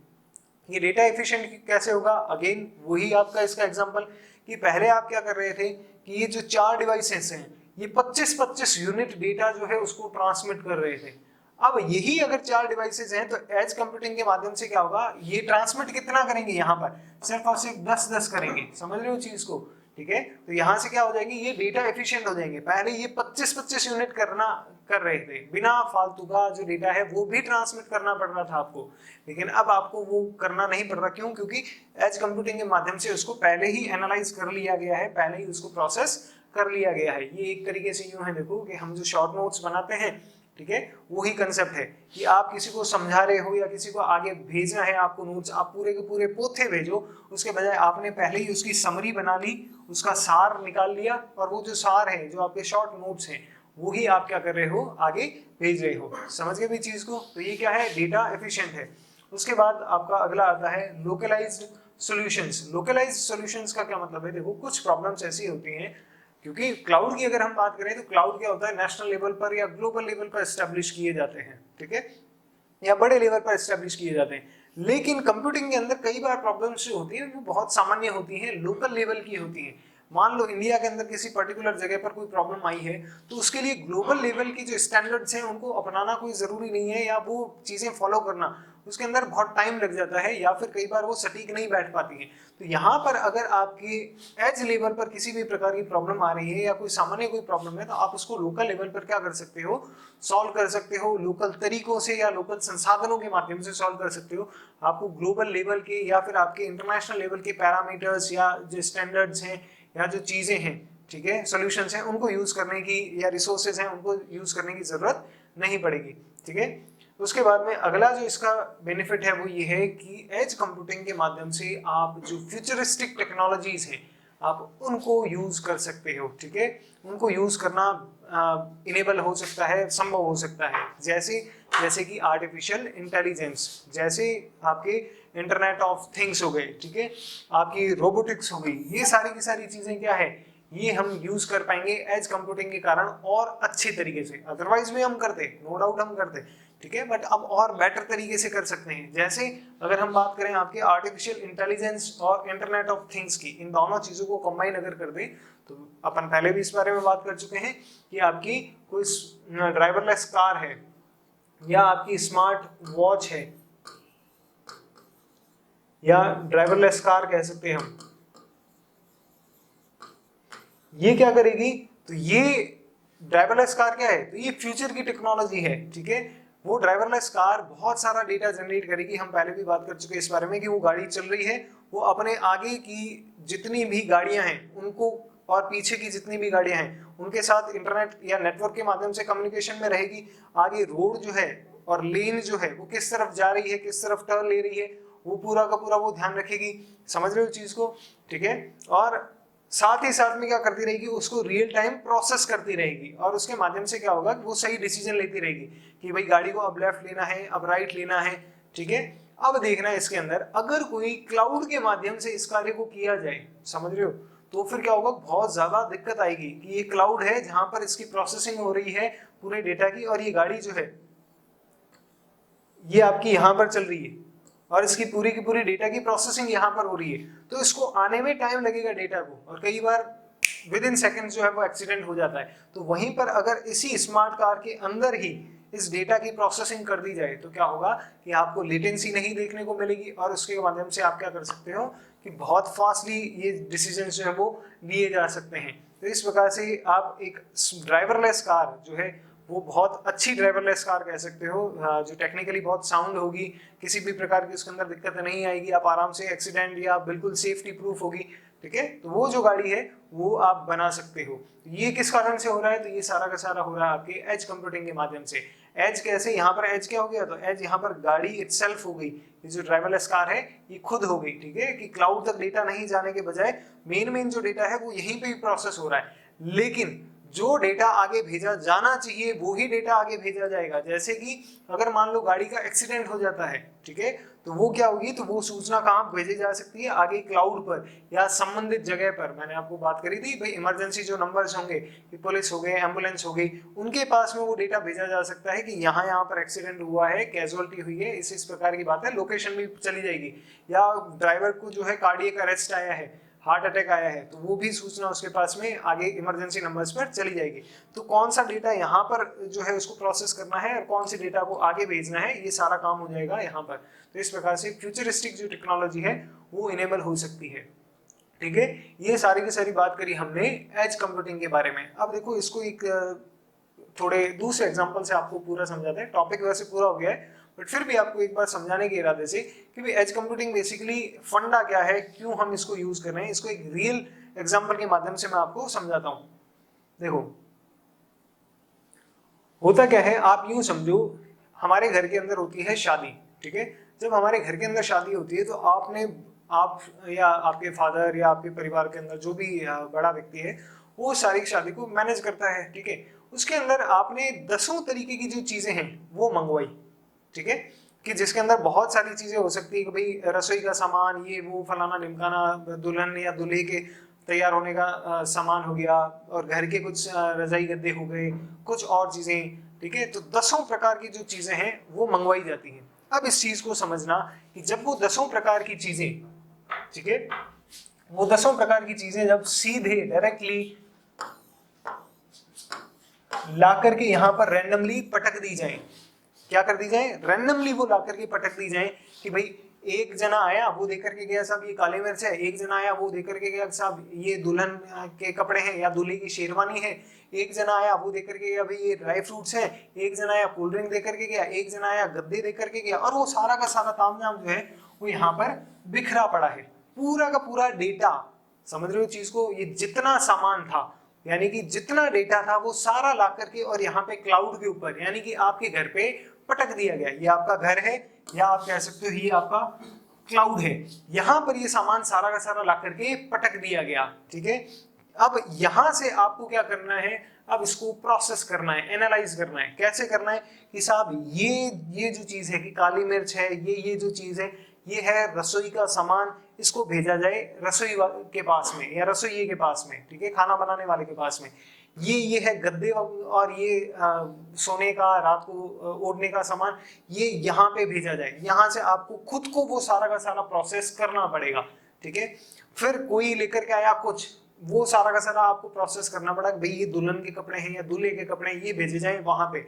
ये डेटा एफिशिएंट कैसे होगा? अगेन वही आपका इसका एग्जांपल कि पहले आप क्या कर रहे थे कि ये जो 4 डिवाइसेस हैं ये 25-25 यूनिट डेटा जो है उसको ट्रांसमिट कर रहे थे। अब यही अगर 4 डिवाइसेस हैं तो एज कंप्यूटिंग के माध्यम से क्या होगा, ये ट्रांसमिट कितना करेंगे, यहाँ पर सिर्फ और सिर्फ 10-10 करेंगे। समझ रहे हो चीज को? ठीक है, तो यहाँ से क्या हो जाएगी, ये डेटा एफिशिएंट हो जाएंगे। पहले ये 25-25 यूनिट कर रहे थे, बिना फालतू का जो डेटा है वो भी ट्रांसमिट करना पड़ रहा था आपको, लेकिन अब आपको वो करना नहीं पड़ रहा। क्यों? क्योंकि एज कंप्यूटिंग के माध्यम से उसको पहले ही एनालाइज कर लिया गया है, पहले ही उसको प्रोसेस कर लिया गया है। ये एक तरीके से यूं है, देखो कि हम जो शॉर्ट नोट्स बनाते हैं, ठीक है, वही कंसेप्ट है कि आप किसी को समझा रहे हो या किसी को आगे भेजना है आपको नोट्स, आप पूरे के पूरे पोथे भेजो, उसके बजाय आपने पहले ही उसकी समरी बना ली, उसका सार निकाल लिया, और वो जो सार है, जो आपके शॉर्ट नोट्स हैं, वही आप क्या कर रहे हो, आगे भेज रहे हो। समझ गए भी चीज को? तो ये क्या है, डेटा एफिशिएंट है। उसके बाद आपका अगला आता है लोकलाइज्ड सॉल्यूशंस। लोकलाइज्ड सॉल्यूशंस का क्या मतलब है? देखो कुछ प्रॉब्लम्स ऐसी होती हैं, क्योंकि क्लाउड की अगर हम बात करें तो क्लाउड क्या होता है, नेशनल लेवल पर या ग्लोबल लेवल पर एस्टेब्लिश किए जाते हैं, ठीक है, या बड़े लेवल पर एस्टेब्लिश किए जाते हैं। लेकिन कंप्यूटिंग के अंदर कई बार प्रॉब्लम्स जो होती हैं वो बहुत सामान्य होती हैं, लोकल लेवल की होती हैं। मान लो इंडिया के अंदर किसी पर्टिकुलर जगह पर कोई प्रॉब्लम आई है, तो उसके लिए ग्लोबल लेवल की जो स्टैंडर्ड्स हैं उनको अपनाना कोई जरूरी नहीं है, या वो चीजें फॉलो करना उसके अंदर बहुत टाइम लग जाता है, या फिर कई बार वो सटीक नहीं बैठ पाती है। तो यहाँ पर अगर आपके एज लेवल पर किसी भी प्रकार की प्रॉब्लम आ रही है या कोई सामान्य कोई प्रॉब्लम है, तो आप उसको लोकल लेवल पर क्या कर सकते हो, सॉल्व कर सकते हो, लोकल तरीकों से या लोकल संसाधनों के माध्यम से सॉल्व कर सकते हो। आपको ग्लोबल लेवल के या फिर आपके इंटरनेशनल लेवल के पैरामीटर्स या जो स्टैंडर्ड्स हैं या जो चीजें हैं, ठीक है, सॉल्यूशंस हैं, उनको यूज करने की या रिसोर्सेज हैं उनको यूज करने की जरूरत नहीं पड़ेगी। ठीक है, उसके बाद में अगला जो इसका बेनिफिट है वो ये है कि एज कंप्यूटिंग के माध्यम से आप जो फ्यूचरिस्टिक टेक्नोलॉजीज हैं आप उनको यूज कर सकते हो। ठीक है, उनको यूज करना इनेबल हो सकता है, संभव हो सकता है, जैसे कि आर्टिफिशियल इंटेलिजेंस, जैसे आपके इंटरनेट ऑफ थिंग्स हो गए, ठीक है, आपकी रोबोटिक्स हो गई, ये सारी की सारी चीजें क्या है, ये हम यूज कर पाएंगे एज कंप्यूटिंग के कारण और अच्छे तरीके से। अदरवाइज भी हम करते, नो डाउट हम करते, ठीक है, बट अब और बेटर तरीके से कर सकते हैं। जैसे अगर हम बात करें आपके आर्टिफिशियल इंटेलिजेंस और इंटरनेट ऑफ थिंग्स की, इन दोनों चीजों को कंबाइन अगर कर दें, तो अपन पहले भी इस बारे में बात कर चुके हैं कि आपकी कोई ड्राइवरलेस कार है या आपकी स्मार्ट वॉच है, या ड्राइवरलेस कार कह सकते हैं हम, ये क्या करेगी, तो ये ड्राइवरलेस कार क्या है, तो ये फ्यूचर की टेक्नोलॉजी है। ठीक है, वो ड्राइवरलेस कार बहुत सारा डेटा जनरेट करेगी। हम पहले भी बात कर चुके हैं इस बारे में कि वो गाड़ी चल रही है, वो अपने आगे की जितनी भी गाड़ियां हैं उनको और पीछे की जितनी भी गाड़ियां हैं उनके साथ इंटरनेट या नेटवर्क के माध्यम से कम्युनिकेशन में रहेगी। आगे रोड जो है और लेन जो है वो किस तरफ जा रही है, किस तरफ टर्न ले रही है, वो पूरा का पूरा वो ध्यान रखेगी। समझ रहे हो चीज को? ठीक है, और साथ ही साथ में क्या करती रहेगी, उसको रियल टाइम प्रोसेस करती रहेगी, और उसके माध्यम से क्या होगा कि वो सही डिसीजन लेती रहेगी कि भाई गाड़ी को अब लेफ्ट लेना है, अब राइट लेना है। ठीक है, अब देखना है इसके अंदर अगर कोई क्लाउड के माध्यम से इस कार्य को किया जाए, समझ रहे हो, तो फिर क्या होगा, बहुत ज्यादा दिक्कत आएगी कि ये क्लाउड है जहां पर इसकी प्रोसेसिंग हो रही है पूरे डेटा की, और ये गाड़ी जो है ये आपकी यहां पर चल रही है, और इसकी पूरी की पूरी डेटा की प्रोसेसिंग यहाँ पर हो रही है, तो इसको आने में टाइम लगेगा डेटा को, और कई बार विद इन सेकेंड जो है वो एक्सीडेंट हो जाता है। तो वहीं पर अगर इसी स्मार्ट कार के अंदर ही इस डेटा की प्रोसेसिंग कर दी जाए तो क्या होगा कि आपको लेटेंसी नहीं देखने को मिलेगी, और उसके माध्यम से आप क्या कर सकते हो कि बहुत फास्टली ये डिसीजन जो है वो लिए जा सकते हैं। तो इस प्रकार से आप एक ड्राइवरलेस कार जो है वो बहुत अच्छी ड्राइवरलेस कार कह सकते हो, जो टेक्निकली बहुत साउंड होगी, किसी भी प्रकार की उसके अंदर दिक्कत नहीं आएगी, आप आराम से एक्सीडेंट या बिल्कुल सेफ्टी प्रूफ होगी, ठीक है। तो वो जो गाड़ी है वो आप बना सकते हो। ये किस कारण से हो रहा है, तो ये सारा का सारा हो रहा है आपके एज कंप्यूटिंग के माध्यम से। एज कैसे, यहाँ पर एज क्या हो गया, तो एज यहाँ पर गाड़ी इटसेल्फ हो गई, ये जो ड्राइवरलेस कार है ये खुद हो गई, ठीक है, कि क्लाउड तक डेटा नहीं जाने के बजाय मेन जो डेटा है वो यहीं पे ही प्रोसेस हो रहा है, लेकिन जो डेटा आगे भेजा जाना चाहिए वो ही डेटा आगे भेजा जाएगा। जैसे कि अगर मान लो गाड़ी का एक्सीडेंट हो जाता है, ठीक है, तो वो क्या होगी, तो वो सूचना कहाँ भेजी जा सकती है, आगे क्लाउड पर या संबंधित जगह पर। मैंने आपको बात करी थी भाई, इमरजेंसी जो नंबर्स होंगे, कि पुलिस हो गए, एम्बुलेंस हो गई, उनके पास में वो डेटा भेजा जा सकता है कि यहाँ पर एक्सीडेंट हुआ है, कैजुअलिटी हुई है, इस प्रकार की बात है। लोकेशन भी चली जाएगी, या ड्राइवर को जो है कार्डियक अरेस्ट आया है, हार्ट अटैक आया है, तो वो भी सूचना उसके पास में आगे इमरजेंसी नंबर्स पर चली जाएगी। तो कौन सा डेटा यहाँ पर जो है उसको प्रोसेस करना है और कौन सी डेटा को आगे भेजना है, ये सारा काम हो जाएगा यहाँ पर। तो इस प्रकार से फ्यूचरिस्टिक जो टेक्नोलॉजी है वो इनेबल हो सकती है, ठीक है। ये सारी की सारी बात करी हमने एज कंप्यूटिंग के बारे में। अब देखो इसको एक थोड़े दूसरे एग्जांपल से आपको पूरा समझाते हैं। टॉपिक वैसे पूरा हो गया है, बट फिर भी आपको एक बार समझाने के इरादे से कि भाई एज कंप्यूटिंग बेसिकली फंडा क्या है, क्यों हम इसको यूज कर रहे हैं, इसको एक रियल एग्जांपल के माध्यम से मैं आपको समझाता हूं। देखो होता क्या है, आप यूं समझो, हमारे घर के अंदर होती है शादी, ठीक है। जब हमारे घर के अंदर शादी होती है तो आप या आपके फादर या आपके परिवार के अंदर जो भी बड़ा व्यक्ति है वो सारी शादी को मैनेज करता है, ठीक है। उसके अंदर आपने 10 तरीके की जो चीजें हैं वो मंगवाई, ठीक है, कि जिसके अंदर बहुत सारी चीजें हो सकती है कि भाई रसोई का सामान, ये वो फलाना ढिमकाना, दुल्हन या दूल्हे के तैयार होने का सामान हो गया, और घर के कुछ रजाई गद्दे हो गए, कुछ और चीजें, ठीक है। तो 10 प्रकार की जो चीजें हैं वो मंगवाई जाती हैं। अब इस चीज को समझना कि जब वो 10 प्रकार की चीजें, ठीक है, वो 10 प्रकार की चीजें जब सीधे डायरेक्टली ला करके यहाँ पर रैंडमली पटक दी जाए, क्या कर दी जाए, रैंडमली वो ला करके पटक दी जाए कि भाई एक जना आया वो देकर के गया साहब ये काली मिर्च है, एक जना आया वो देकर के गया साहब ये दुल्हन के कपड़े हैं या दूल्हे की शेरवानी है, एक जना आया वो देकर के गया भाई ये ड्राई फ्रूट्स हैं, एक जना आया कोल्ड ड्रिंक देकर के गया, एक जना आया गद्दे देकर के गया, और वो सारा का सारा तामझाम जो है वो यहाँ पर बिखरा पड़ा है। पूरा का पूरा डेटा, समझ रहे हो चीज को, ये जितना सामान था यानी कि जितना डेटा था वो सारा ला करके और यहाँ पे क्लाउड के ऊपर यानी कि आपके घर पे पटक दिया गया। ये आपका घर है या आप कह सकते हो ये आपका क्लाउड है, यहाँ पर ये सामान सारा का सारा ला करके पटक दिया गया, ठीक है। अब यहाँ से आपको क्या करना है, अब इसको प्रोसेस करना है, एनालाइज करना है। कैसे करना है कि साहब ये जो चीज है कि काली मिर्च है, ये जो चीज है ये है रसोई का सामान, इसको भेजा जाए रसोई के पास में या रसोइये के पास में, ठीक है, खाना बनाने वाले के पास में। ये है गद्दे और ये सोने का रात को ओढ़ने का सामान, ये यहाँ पे भेजा जाए। यहाँ से आपको खुद को वो सारा का सारा प्रोसेस करना पड़ेगा, ठीक है। फिर कोई लेकर के आया कुछ, वो सारा का सारा आपको प्रोसेस करना पड़ा भाई ये दुल्हन के कपड़े हैं या दूल्हे के कपड़े हैं, ये भेजे जाए वहां पे,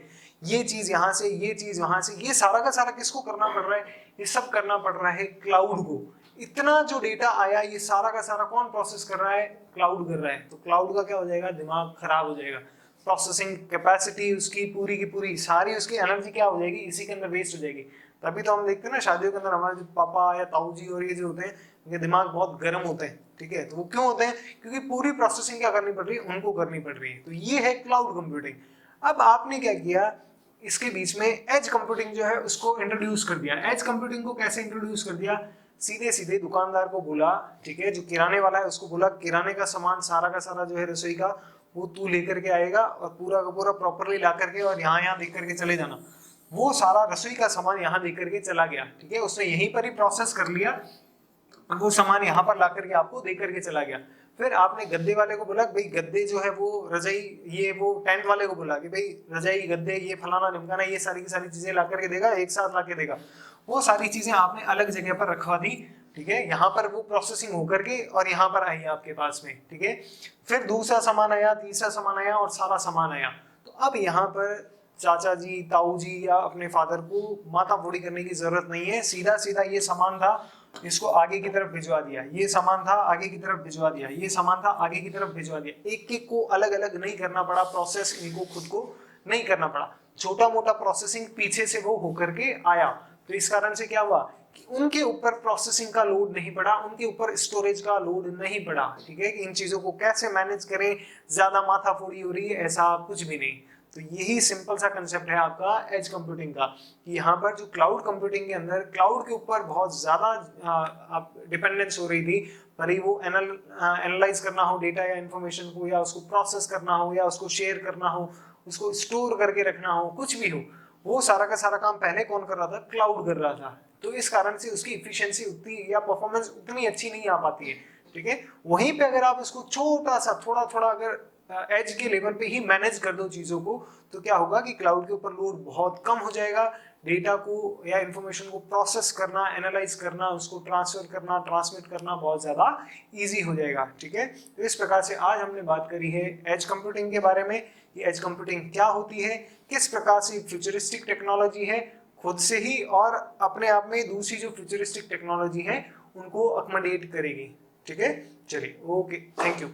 ये चीज यहाँ से, ये चीज वहां से, ये सारा का सारा किसको करना पड़ रहा है, ये सब करना पड़ रहा है क्लाउड को। इतना जो डेटा आया ये सारा का सारा कौन प्रोसेस कर रहा है, क्लाउड कर रहा है। तो क्लाउड का क्या हो जाएगा, दिमाग खराब हो जाएगा, प्रोसेसिंग कैपेसिटी उसकी पूरी की पूरी सारी उसकी एनर्जी क्या हो जाएगी, इसी के अंदर वेस्ट हो जाएगी। तभी तो हम देखते हैं ना शादियों के अंदर हमारे जो पापा या ताऊ जी और ये जो होते हैं उनके दिमाग बहुत गर्म होते हैं, ठीक है। तो वो क्यों होते हैं, क्योंकि पूरी प्रोसेसिंग क्या करनी पड़ रही है, उनको करनी पड़ रही है। तो ये है क्लाउड कंप्यूटिंग। अब आपने क्या किया, इसके बीच में एज कंप्यूटिंग जो है उसको इंट्रोड्यूस कर दिया। एज कंप्यूटिंग को कैसे इंट्रोड्यूस कर दिया, सीधे सीधे दुकानदार को बोला, ठीक है, जो किराने वाला है उसको बोला किराने का सामान सारा का सारा जो है रसोई का वो तू लेकर के आएगा और पूरा का पूरा प्रॉपरली ला करके और यहाँ देख करके चले जाना। वो सारा रसोई का सामान यहाँ देख करके चला गया, ठीक है, उसने यहीं पर ही प्रोसेस कर लिया, वो सामान यहाँ पर ला करके आपको दे करके चला गया। फिर आपने गद्दे वाले को बोला भाई गद्दे जो है वो रजाई, ये वो टेंट वाले को बोला कि भाई रजाई गद्दे ये फलाना ढिमकाना ये सारी की सारी चीजें ला करके देगा, एक साथ ला के देगा। वो सारी चीजें आपने अलग जगह पर रखवा दी, ठीक है। यहाँ पर वो प्रोसेसिंग होकर के और यहाँ पर आई आपके पास में, ठीक है। फिर दूसरा सामान आया, तीसरा सामान आया और सारा सामान आया। तो अब यहाँ पर चाचा जी, ताऊ जी या अपने फादर को माथा फोड़ी करने की जरूरत नहीं है। सीधा सीधा ये सामान था, इसको आगे की तरफ भिजवा दिया, ये सामान था आगे की तरफ भिजवा दिया, ये सामान था आगे की तरफ भिजवा दिया। एक एक को अलग अलग नहीं करना पड़ा, प्रोसेस इनको खुद को नहीं करना पड़ा। छोटा मोटा प्रोसेसिंग पीछे से वो होकर के आया। तो इस कारण से क्या हुआ कि उनके ऊपर प्रोसेसिंग का लोड नहीं पड़ा, उनके ऊपर स्टोरेज का लोड नहीं पड़ा, ठीक है। इन चीजों को कैसे मैनेज करें, ज्यादा माथा फोड़ी हो रही है, ऐसा कुछ भी नहीं। तो यही सिंपल सा कंसेप्ट है आपका एज कंप्यूटिंग का, कि यहाँ पर जो क्लाउड कंप्यूटिंग के अंदर क्लाउड के ऊपर बहुत ज्यादा डिपेंडेंस हो रही थी, भले वो एनालाइज करना हो डेटा या इंफॉर्मेशन को, या उसको प्रोसेस करना हो, या उसको शेयर करना हो, उसको स्टोर करके रखना हो, कुछ भी हो, वो सारा का सारा काम पहले कौन कर रहा था, क्लाउड कर रहा था। तो इस कारण से उसकी इफिशिएंसी उतनी या परफॉर्मेंस उतनी अच्छी नहीं आ पाती है, ठीक है। वहीं पे अगर आप इसको छोटा सा थोड़ा थोड़ा अगर एज के लेवल पे ही मैनेज कर दो चीजों को, तो क्या होगा कि क्लाउड के ऊपर लोड बहुत कम हो जाएगा। डेटा को या इंफॉर्मेशन को प्रोसेस करना, एनालाइज करना, उसको ट्रांसफर करना, ट्रांसमिट करना बहुत ज्यादा इजी हो जाएगा, ठीक है। तो इस प्रकार से आज हमने बात करी है एज कंप्यूटिंग के बारे में, कि एज कंप्यूटिंग क्या होती है, किस प्रकार से फ्यूचरिस्टिक टेक्नोलॉजी है खुद से ही, और अपने आप में दूसरी जो फ्यूचरिस्टिक टेक्नोलॉजी है उनको अकोमोडेट करेगी, ठीक है। चलिए, ओके, थैंक यू।